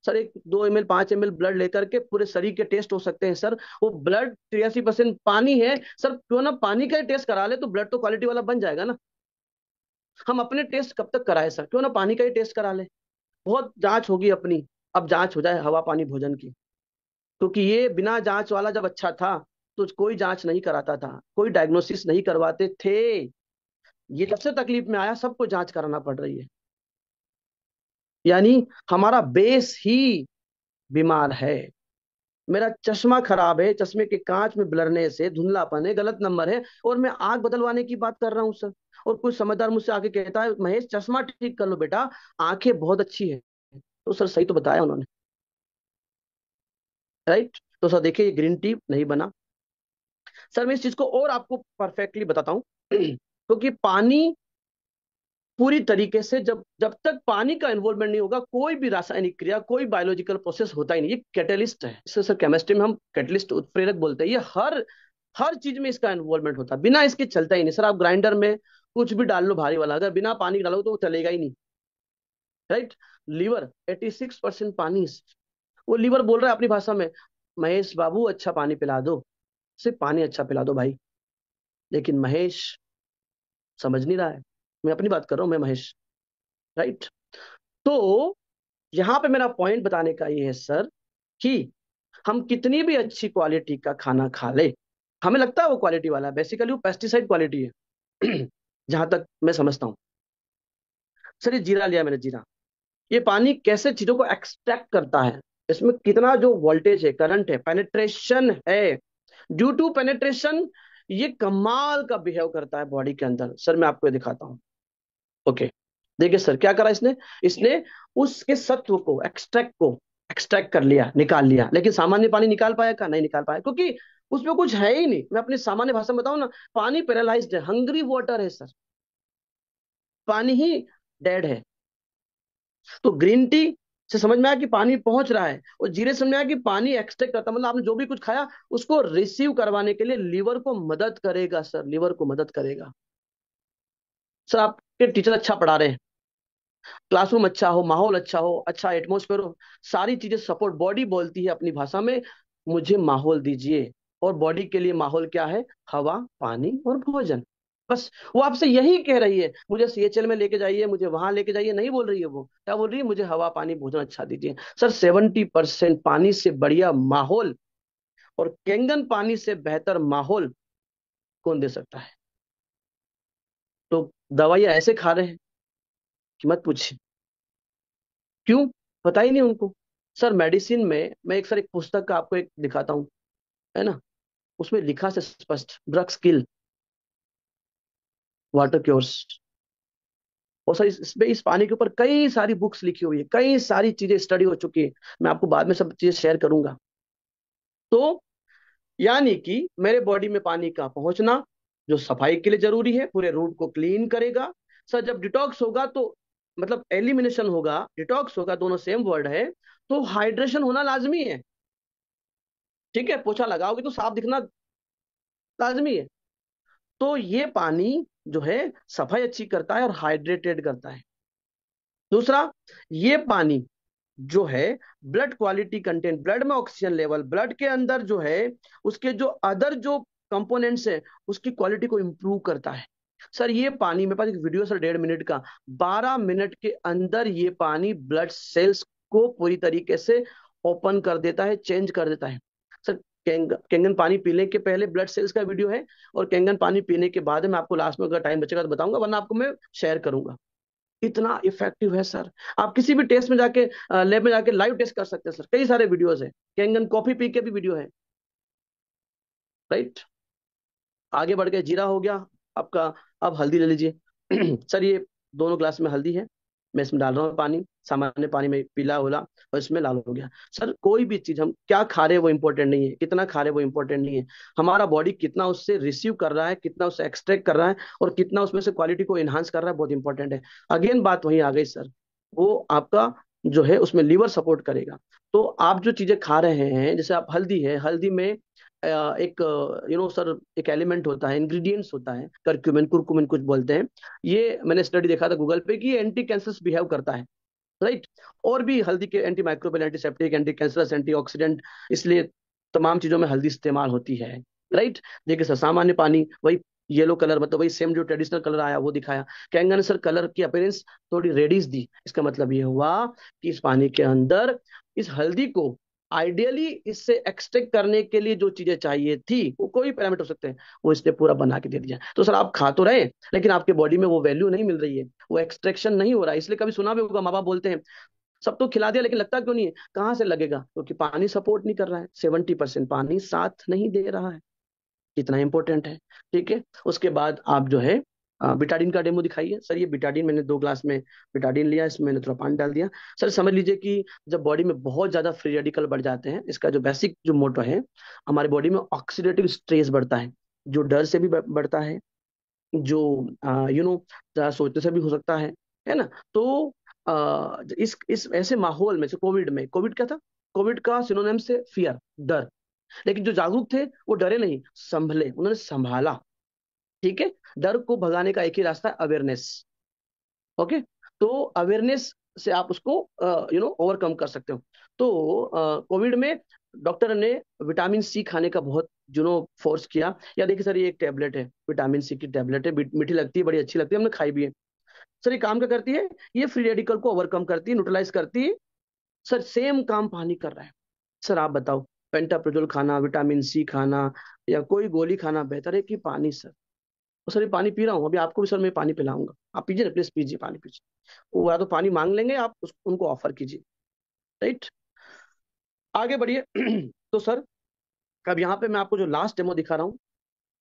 सर एक 2 ml 5 ml ब्लड लेकर के पूरे शरीर के टेस्ट हो सकते हैं सर, वो ब्लड 83% पानी है। सर क्यों ना पानी का ही टेस्ट करा ले, तो ब्लड तो क्वालिटी वाला बन जाएगा ना। हम अपने टेस्ट कब तक कराए सर, क्यों ना पानी का ही टेस्ट करा ले। बहुत जांच होगी अपनी, अब जांच हो जाए हवा पानी भोजन की, क्योंकि ये बिना जांच वाला जब अच्छा था तो कोई जांच नहीं कराता था, कोई डायग्नोसिस नहीं करवाते थे। ये जब से तकलीफ में आया सबको जांच कराना पड़ रही है, यानी हमारा बेस ही बीमार है। मेरा चश्मा खराब है, चश्मे के कांच में ब्लरने से धुंधलापन है, गलत नंबर है, और मैं आंख बदलवाने की बात कर रहा हूँ सर। और कुछ समझदार मुझसे आके कहता है महेश चश्मा ठीक कर लो बेटा, आंखें बहुत अच्छी है। तो सर सही तो बताया उन्होंने, राइट? तो सर देखिए ये ग्रीन टी नहीं बना। सर मैं इस चीज को और आपको परफेक्टली बताता हूँ। क्योंकि पानी पूरी तरीके से, जब जब तक पानी का इन्वॉल्वमेंट नहीं होगा कोई भी रासायनिक क्रिया, कोई बायोलॉजिकल प्रोसेस होता ही नहीं। ये कैटलिस्ट है, इसे सर केमिस्ट्री में हम कैटलिस्ट, उत्प्रेरक बोलते हैं। ये हर हर चीज में इसका इन्वॉल्वमेंट होता है, बिना इसके चलता ही नहीं सर। आप ग्राइंडर में कुछ भी डाल लो भारी वाला, अगर बिना पानी डालो तो वो चलेगा ही नहीं। राइट। लीवर 86% पानी है। वो लीवर बोल रहा है अपनी भाषा में, महेश बाबू अच्छा पानी पिला दो, सिर्फ पानी अच्छा पिला दो भाई। लेकिन महेश समझ नहीं रहा है। मैं अपनी बात कर रहा हूं, मैं महेश। राइट। तो यहां पे मेरा पॉइंट बताने का ये है सर, कि हम कितनी भी अच्छी क्वालिटी का खाना खा ले, हमें लगता है वो क्वालिटी वाला है, बेसिकली वो पेस्टिसाइड क्वालिटी है। जहां तक मैं समझता हूँ सर। ये जीरा लिया मैंने, जीरा, ये पानी कैसे चीजों को एक्सट्रैक्ट करता है, इसमें कितना जो वोल्टेज है, करंट है, पेनेट्रेशन है, ड्यू टू पेनेट्रेशन ये कमाल का बिहेव करता है बॉडी के अंदर। सर मैं आपको ये दिखाता हूँ। ओके, देखिए सर क्या करा इसने, इसने उसके सत्व को, एक्सट्रैक्ट कर लिया, निकाल लिया। लेकिन सामान्य पानी निकाल पाया क्या? नहीं निकाल पाया, क्योंकि उसमें कुछ है ही नहीं। मैं अपनी सामान्य भाषा में बताऊं ना, पानी पैरालाइज्ड है, हंग्री वाटर है सर, पानी ही डेड है। तो ग्रीन टी से समझ में आया कि पानी पहुंच रहा है, और जीरे से समझ में आया कि पानी एक्सट्रैक्ट करता है, मतलब आपने जो भी कुछ खाया उसको रिसीव करवाने के लिए लीवर को मदद करेगा सर, लीवर को मदद करेगा। सर आपके टीचर अच्छा पढ़ा रहे हैं, क्लासरूम अच्छा हो, माहौल अच्छा हो, अच्छा एटमोस्फेयर हो, सारी चीजें सपोर्ट, बॉडी बोलती है अपनी भाषा में, मुझे माहौल दीजिए। और बॉडी के लिए माहौल क्या है? हवा, पानी और भोजन। बस वो आपसे यही कह रही है, मुझे सीएचएल में लेके जाइए, मुझे वहां लेके जाइए, नहीं बोल रही है। वो क्या बोल रही है? मुझे हवा, पानी, भोजन अच्छा दीजिए। सर 70% पानी से बढ़िया माहौल और कैंगन पानी से बेहतर माहौल कौन दे सकता है? तो दवाइयां ऐसे खा रहे हैं कि मत पूछिए। क्यों? पता ही नहीं उनको। सर मेडिसिन में मैं एक, सर एक पुस्तक का आपको एक दिखाता हूँ, है ना, उसमें लिखा से स्पष्ट, ड्रग्स किल, वाटर क्योर्स। और सर इसमें इस पानी के ऊपर कई सारी बुक्स लिखी हुई है, कई सारी चीजें स्टडी हो चुकी है। मैं आपको बाद में सब चीजें शेयर करूंगा। तो यानी कि मेरे बॉडी में पानी का पहुंचना जो सफाई के लिए जरूरी है, पूरे रूट को क्लीन करेगा। सर जब डिटॉक्स होगा तो, मतलब एलिमिनेशन होगा, डिटॉक्स होगा, दोनों सेम वर्ड है, तो हाइड्रेशन होना लाजमी है। ठीक है, पोछा लगाओगे तो साफ दिखना लाजमी है। तो ये पानी जो है सफाई अच्छी करता है और हाइड्रेटेड करता है। दूसरा, ये पानी जो है ब्लड क्वालिटी कंटेंट, ब्लड में ऑक्सीजन लेवल, ब्लड के अंदर जो है उसके जो अदर जो कंपोनेंट्स है उसकी क्वालिटी को इंप्रूव करता है। सर ये पानी, मेरे पास एक वीडियो सर 1.5 मिनट का, 12 मिनट के अंदर ये पानी ब्लड सेल्स को पूरी तरीके से ओपन कर देता है, चेंज कर देता है। सर कैंगन पानी पीने के पहले ब्लड सेल्स का वीडियो है, और कैंगन पानी पीने के बाद मैं आपको लास्ट में अगर टाइम बचेगा तो बताऊंगा, वरना आपको मैं शेयर करूंगा। इतना इफेक्टिव है सर। आप किसी भी टेस्ट में जाके, लैब में जाके लाइव टेस्ट कर सकते हैं सर, कई सारे वीडियोस है, कैंगन कॉफी पी के भी वीडियो है। राइट। आगे बढ़ के जीरा हो गया आपका। अब हल्दी ले लीजिए। सर ये दोनों ग्लास में हल्दी है, मैं इसमें डाल रहा हूँ पानी, सामान्य पानी में पीला होला, और इसमें लाल हो गया। सर कोई भी चीज हम क्या खा रहे हैं वो इंपॉर्टेंट नहीं है, कितना खा रहे हैं वो इंपॉर्टेंट नहीं है, हमारा बॉडी कितना उससे रिसीव कर रहा है, कितना उससे एक्सट्रैक्ट कर रहा है, और कितना उसमें से क्वालिटी को एनहांस कर रहा है, बहुत इंपॉर्टेंट है। अगेन बात वहीं आ गई सर, वो आपका जो है उसमें लीवर सपोर्ट करेगा। तो आप जो चीजें खा रहे हैं, जैसे आप हल्दी है, हल्दी में एक सर एक एलिमेंट होता है, इंग्रेडिएंट्स होता है, करक्यूमिन, कुरकुमिन कुछ बोलते हैं। ये मैंने स्टडी देखा था गूगल पे कि ये एंटी कैंसर बिहेव करता है। राइट। और भी हल्दी के anti microbial, antiseptic, anti cancerous, antioxidant, इसलिए तमाम चीजों में हल्दी इस्तेमाल होती है। राइट। देखिए सर सामान्य पानी वही येलो कलर, मतलब वही सेम जो ट्रेडिशनल कलर आया वो दिखाया। कैंगन ने सर कलर की अपीयरेंस थोड़ी रेडिश दी, इसका मतलब ये हुआ कि इस पानी के अंदर इस हल्दी को आइडियली इससे एक्सट्रैक्ट करने के लिए जो चीजें चाहिए थी, वो कोई पैरामीटर हो सकते हैं, वो इसने पूरा बना के दे दिया। तो सर आप खा तो रहे, लेकिन आपके बॉडी में वो वैल्यू नहीं मिल रही है, वो एक्सट्रैक्शन नहीं हो रहा है। इसलिए कभी सुना भी होगा, माँ बाप बोलते हैं सब तो खिला दिया लेकिन लगता क्यों नहीं है? कहाँ से लगेगा? क्योंकि पानी सपोर्ट नहीं कर रहा है, 70% पानी साथ नहीं दे रहा है। कितना इंपॉर्टेंट है। ठीक है। उसके बाद आप जो है बिटाडिन का डेमो दिखाइए। सर ये बिटाडिन, मैंने 2 ग्लास में बिटाडिन लिया, इसमें मैंने थोड़ा पानी डाल दिया। सर समझ लीजिए कि जब बॉडी में बहुत ज्यादा फ्री रेडिकल बढ़ जाते हैं, इसका जो बेसिक जो मोटो है, हमारी बॉडी में ऑक्सीडेटिव स्ट्रेस बढ़ता है, जो डर से भी बढ़ता है, जो जरा सोचने से भी हो सकता है ना। तो इस ऐसे माहौल में से कोविड क्या था? कोविड का सिनोनिम से फियर, डर। लेकिन जो जागरूक थे वो डरे नहीं, संभले, उन्होंने संभाला। ठीक है। डर को भगाने का एक ही रास्ता है, अवेयरनेस। ओके। तो अवेयरनेस से आप उसको ओवरकम कर सकते हो। तो कोविड में डॉक्टर ने विटामिन सी खाने का बहुत फोर्स किया। या देखिए सर, ये एक टेबलेट है, विटामिन सी की टेबलेट है, मीठी लगती है, बड़ी अच्छी लगती है, हमने खाई भी है। सर ये काम क्या करती है? ये फ्री रेडिकल को ओवरकम करती है, न्यूट्रलाइज करती है। सर सेम काम पानी कर रहा है। सर आप बताओ, पेंटाप्रोजोल खाना, विटामिन सी खाना, या कोई गोली खाना बेहतर है कि पानी? सर तो सर ये पानी पी रहा हूँ अभी, आपको भी सर मैं पानी पिलाऊंगा, आप पीजिए ना, प्लीज पीजिए, पानी पीजिए। वो या तो पानी मांग लेंगे, आप उनको ऑफर कीजिए। राइट। आगे बढ़िए। तो सर अब यहाँ पे मैं आपको जो लास्ट डेमो दिखा रहा हूँ,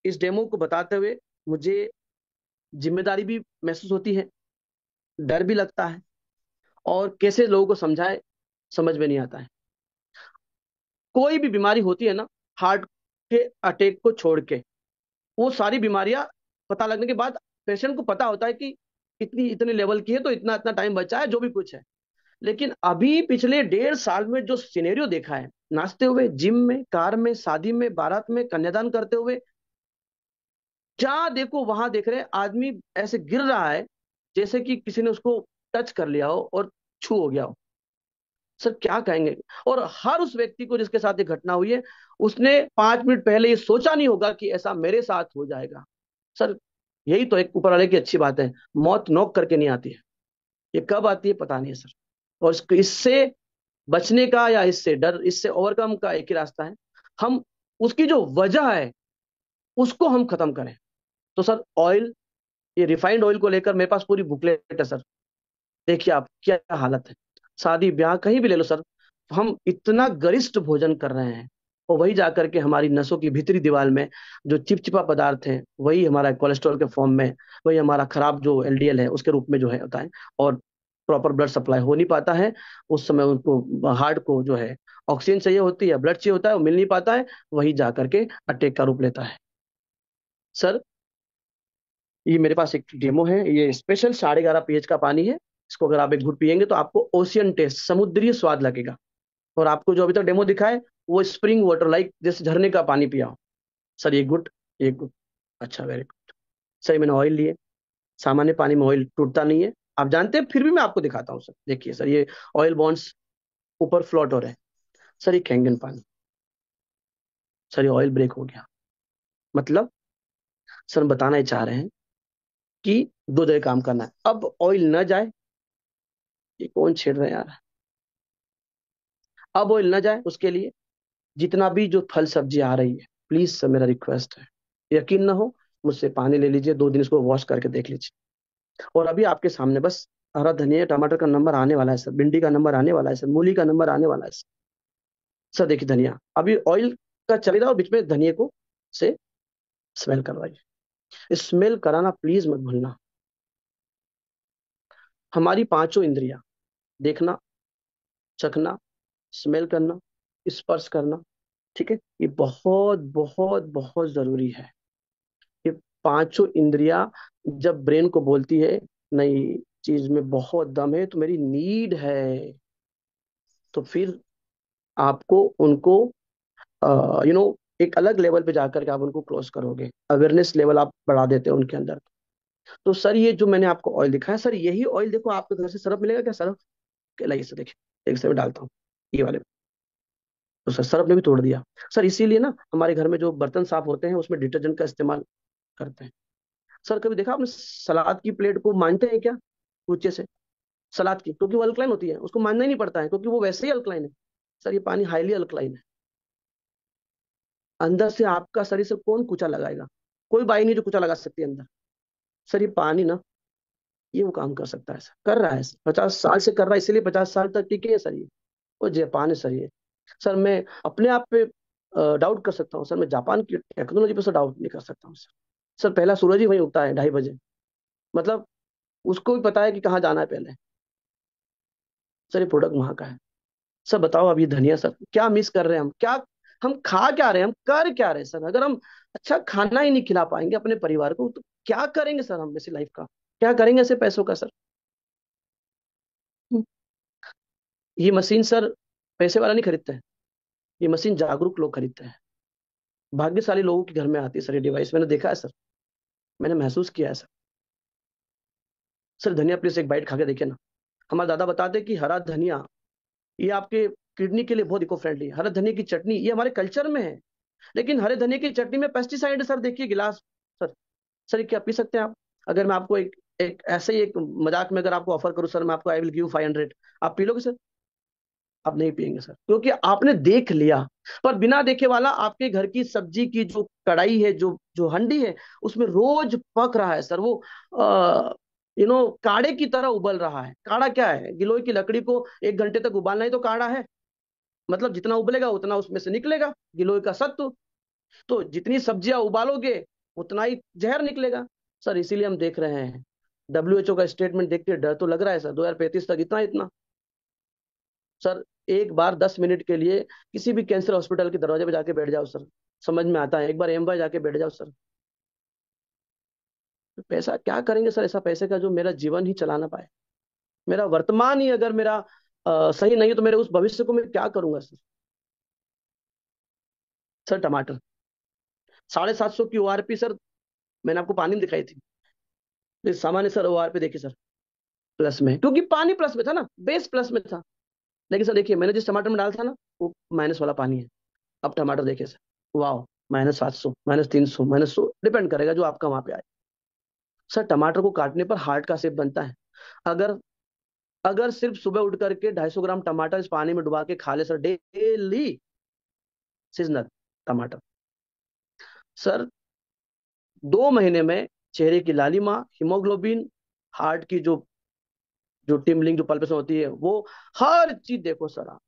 इस डेमो को बताते हुए मुझे जिम्मेदारी भी महसूस होती है, डर भी लगता है, और कैसे लोगों को समझाए समझ में नहीं आता है। कोई भी बीमारी होती है ना, हार्ट के अटैक को छोड़ के, वो सारी बीमारियां पता लगने के बाद पेशेंट को पता होता है कि इतनी इतने लेवल की है, तो इतना इतना टाइम बचा है, जो भी कुछ है। लेकिन अभी पिछले 1.5 साल में जो सिनेरियो देखा है, नाचते हुए जिम में, कार में, शादी में, बारात में, कन्यादान करते हुए, जहां देखो वहां देख रहे हैं आदमी ऐसे गिर रहा है जैसे कि किसी ने उसको टच कर लिया हो और छू हो गया हो। सर क्या कहेंगे? और हर उस व्यक्ति को जिसके साथ ये घटना हुई है, उसने 5 मिनट पहले ये सोचा नहीं होगा कि ऐसा मेरे साथ हो जाएगा। सर यही तो एक ऊपर वाले की अच्छी बात है, मौत नॉक करके नहीं आती है, ये कब आती है पता नहीं है सर। और इससे बचने का, या इससे ओवरकम का एक ही रास्ता है, हम उसकी जो वजह है उसको हम खत्म करें। तो सर ऑयल, ये रिफाइंड ऑयल को लेकर मेरे पास पूरी बुकलेट है सर। देखिए आप क्या हालत है, शादी ब्याह कहीं भी ले लो सर, हम इतना गरिष्ठ भोजन कर रहे हैं, और वही जाकर के हमारी नसों की भीतरी दीवार में जो चिपचिपा पदार्थ है, वही हमारा कोलेस्ट्रॉल के फॉर्म में, वही हमारा खराब जो एलडीएल है उसके रूप में जो है होता है। और प्रॉपर ब्लड सप्लाई हो नहीं पाता है। उस समय उनको हार्ट को जो है ऑक्सीजन चाहिए होती है, ब्लड चाहिए होता है, वो मिल नहीं पाता है, वही जाकर के अटैक का रूप लेता है। सर ये मेरे पास एक डेमो है, ये स्पेशल 11.5 pH का पानी है। इसको अगर आप एक घूंट पियेंगे तो आपको ओशियन टेस्ट, समुद्री स्वाद लगेगा। और आपको जो अभी तक डेमो दिखा है वो स्प्रिंग वाटर, लाइक जैसे झरने का पानी पिया हो। सर ये गुड, ये गुड। अच्छा, वेरी गुड। सर मैंने ऑयल लिए, सामान्य पानी में ऑयल टूटता नहीं है, आप जानते हैं, फिर भी मैं आपको दिखाता हूँ सर। देखिए सर, ये ऑयल बॉन्ड्स ऊपर फ्लोट हो रहे हैं। सर ये कैंगन पानी, सर ये ऑयल ब्रेक हो गया। मतलब सर हम बताना ही चाह रहे हैं कि दो जगह काम करना है। अब ऑयल न जाए, ये कौन छेड़ रहे हैं यार? अब ऑयल न जाए उसके लिए जितना भी जो फल सब्जी आ रही है, प्लीज सर मेरा रिक्वेस्ट है, यकीन ना हो मुझसे पानी ले लीजिए, 2 दिन इसको वॉश करके देख लीजिए। और अभी आपके सामने बस हरा धनिया, टमाटर का नंबर आने वाला है सर, भिंडी का नंबर आने वाला है सर, मूली का नंबर आने वाला है सर। सर देखिए धनिया अभी ऑयल का चल रहा है, और बीच में धनिया को से स्मेल करवाइए। स्मेल कराना प्लीज मत भूलना। हमारी पांचों इंद्रियां, देखना, चखना, स्मेल करना, स्पर्श करना, ठीक है, ये बहुत बहुत बहुत जरूरी है। ये पांचों इंद्रियां जब ब्रेन को बोलती है नहीं, चीज में बहुत दम है, तो मेरी नीड है, तो फिर आपको उनको एक अलग लेवल पे जाकर के आप उनको क्लोज करोगे, अवेयरनेस लेवल आप बढ़ा देते हो उनके अंदर। तो सर ये जो मैंने आपको ऑयल दिखाया सर, यही ऑयल देखो आपके घर से सरफ मिलेगा क्या? सरफ के लाइए सर, देखिए एक से मैं डालता हूँ, ये वाले। तो सर सरफ ने भी तोड़ दिया। सर इसीलिए ना हमारे घर में जो बर्तन साफ होते हैं उसमें डिटर्जेंट का इस्तेमाल करते हैं। सर कभी देखा आपने सलाद की प्लेट को मांजते हैं क्या कूचे से? सलाद की, क्योंकि वो अल्कलाइन होती है, उसको मानना ही नहीं पड़ता है, क्योंकि वो वैसे ही अल्कलाइन है। सर ये पानी हाईली अल्कलाइन है। अंदर से आपका शरीर से कौन कुचा लगाएगा? कोई बाई नहीं जो कुचा लगा सकती है अंदर। सर ये पानी ना, ये वो काम कर सकता है सर, कर रहा है सर, 50 साल से कर रहा है, इसीलिए 50 साल तक टिके है सर ये। वो जापान है सर ये। सर मैं अपने आप पे डाउट कर सकता हूँ सर, मैं जापान की टेक्नोलॉजी पे सर डाउट नहीं कर सकता हूँ सर। सर पहला सूरज ही वहीं उगता है 2:30 बजे, मतलब उसको भी पता है कि कहाँ जाना है पहले। सर ये प्रोडक्ट वहां का है। सर बताओ अब ये धनिया सर क्या मिस कर रहे हैं हम, क्या हम खा क्या रहे हैं, हम कर क्या रहे हैं सर? अगर हम अच्छा खाना ही नहीं खिला पाएंगे अपने परिवार को, तो क्या करेंगे सर हम ऐसी लाइफ का? क्या करेंगे ऐसे पैसों का सर? ये मशीन सर पैसे वाला नहीं खरीदता है, ये मशीन जागरूक लोग खरीदते हैं। भाग्यशाली लोगों के घर में आती है सर ये डिवाइस, मैंने देखा है सर, मैंने महसूस किया है सर। सर धनिया प्लीज एक बाइट खा के देखिए ना। हमारे दादा बताते कि हरा धनिया ये आपके किडनी के लिए बहुत इको फ्रेंडली है। हरे धनिया की चटनी ये हमारे कल्चर में है, लेकिन हरे धनिया की चटनी में पेस्टिसाइड सर, देखिए गिलास। सर, सर ये क्या पी सकते हैं आप? अगर मैं आपको एक एक ऐसे ही एक मजाक में अगर आपको ऑफर करूं सर, मैं आपको आई विल गिव 500, आप पी लोगे सर? आप नहीं पियेंगे सर, क्योंकि आपने देख लिया। पर बिना देखे वाला आपके घर की सब्जी की जो कढ़ाई है, जो जो हंडी है, उसमें रोज पक रहा है सर वो, काढ़े की तरह उबल रहा है। काढ़ा क्या है? गिलोय की लकड़ी को 1 घंटे तक उबालना ही तो काढ़ा है। मतलब जितना उबलेगा उतना उसमें से निकलेगा गिलोय का सत्व। तो जितनी सब्जियां उबालोगे उतना ही जहर निकलेगा सर। इसीलिए हम देख रहे हैं, WHO का स्टेटमेंट देख के डर तो लग रहा है सर, 2035 तक इतना इतना। सर एक बार 10 मिनट के लिए किसी भी कैंसर हॉस्पिटल के दरवाजे पे जाके बैठ जाओ सर, समझ में आता है। एक बार एमवाई जाके बैठ जाओ सर। तो पैसा क्या करेंगे सर ऐसा पैसे का जो मेरा जीवन ही चला ना पाए? मेरा वर्तमान ही अगर मेरा सही नहीं है, तो मेरे उस भविष्य को मैं क्या करूंगा सर? सर टमाटर 750 की ORP सर, मैंने आपको पानी में दिखाई थी। तो सामान्य सर ORP देखिए सर प्लस में, क्योंकि पानी प्लस में था ना, बेस प्लस में था। लेकिन सर देखिए मैंने जिस टमाटर में डाला था ना, वो माइनस वाला पानी है। अब टमाटर देखिए सर, वाह, -700, -300, -100, डिपेंड करेगा जो आपका वहां पे आए। सर टमाटर को काटने पर हार्ट का शेप बनता है। अगर अगर सिर्फ सुबह उठ करके 250 ग्राम टमाटर इस पानी में डुबा के खा ले सर डेली, सीजनल टमाटर, सर 2 महीने में चेहरे की लालिमा, हीमोग्लोबिन, हार्ट की जो जो टिमलिंग जो पल्पेशन होती है वो, हर चीज देखो सर आप।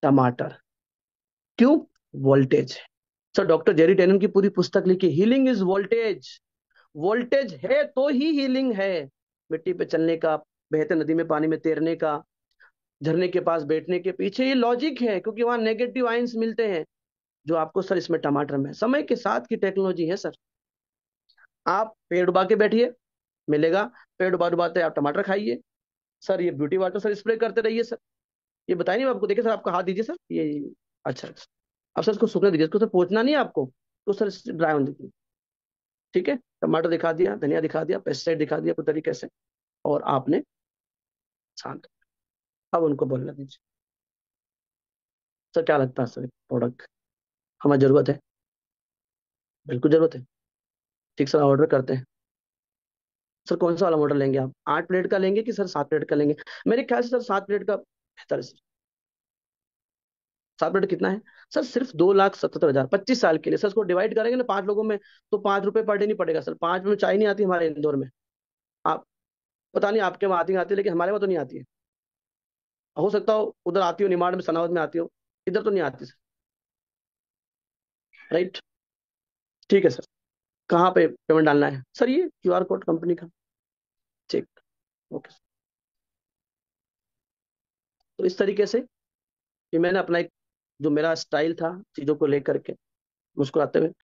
टमाटर क्यों? Voltage. Sir doctor Jerry tenon की पूरी पुस्तक लिखी, हीलिंग इज वोल्टेज। वोल्टेज है तो ही हीलिंग है। मिट्टी पे चलने का, बहते नदी में पानी में तैरने का, झरने के पास बैठने के पीछे ये लॉजिक है, क्योंकि वहां नेगेटिव आयंस मिलते हैं, जो आपको सर इसमें टमाटर में समय के साथ की टेक्नोलॉजी है सर। आप पेड़ डुबा के बैठिए, मिलेगा। पेड़ डुबा डुबाते आप टमाटर खाइए। सर ये ब्यूटी वाटर सर स्प्रे करते रहिए सर। ये बताइए नहीं आपको, देखिए सर आपका हाथ दीजिए सर, ये अच्छा अच्छा। अब सर इसको सूखने दीजिए, इसको सर पोंछना नहीं है आपको, तो सर ड्राई होने दीजिए। ठीक है, टमाटर दिखा दिया, धनिया दिखा दिया, पेस्टिसाइड दिखा दिया पूरी तरीके से, और आपने शांत। अब उनको बोलने दीजिए। सर क्या लगता है सर, प्रोडक्ट हमारी जरूरत है? बिल्कुल जरूरत है। ठीक सर, ऑर्डर करते हैं। सर कौन सा वाला मॉडल लेंगे आप, 8 प्लेट का लेंगे कि सर 7 प्लेट का लेंगे? मेरे ख्याल से सर 7 प्लेट का बेहतर है सर। 7 प्लेट कितना है? सर सिर्फ 2,77,000, 25 साल के लिए सर। इसको डिवाइड करेंगे ना 5 लोगों में, तो ₹5 पर डे नहीं पड़ेगा सर। 5 में चाय नहीं आती हमारे इंदौर में। आप, पता नहीं आपके वहाँ आती है, लेकिन हमारे वहाँ तो नहीं आती है। हो सकता हो उधर आती हो, निमाड़ में, सनावद में आती हो, इधर तो नहीं आती सर। राइट, ठीक है सर। कहाँ पे पेमेंट डालना है सर? ये QR कोड कंपनी का। ठीक, ओके। तो इस तरीके से कि मैंने अपना एक जो मेरा स्टाइल था चीजों को लेकर के, मुस्कुराते हुए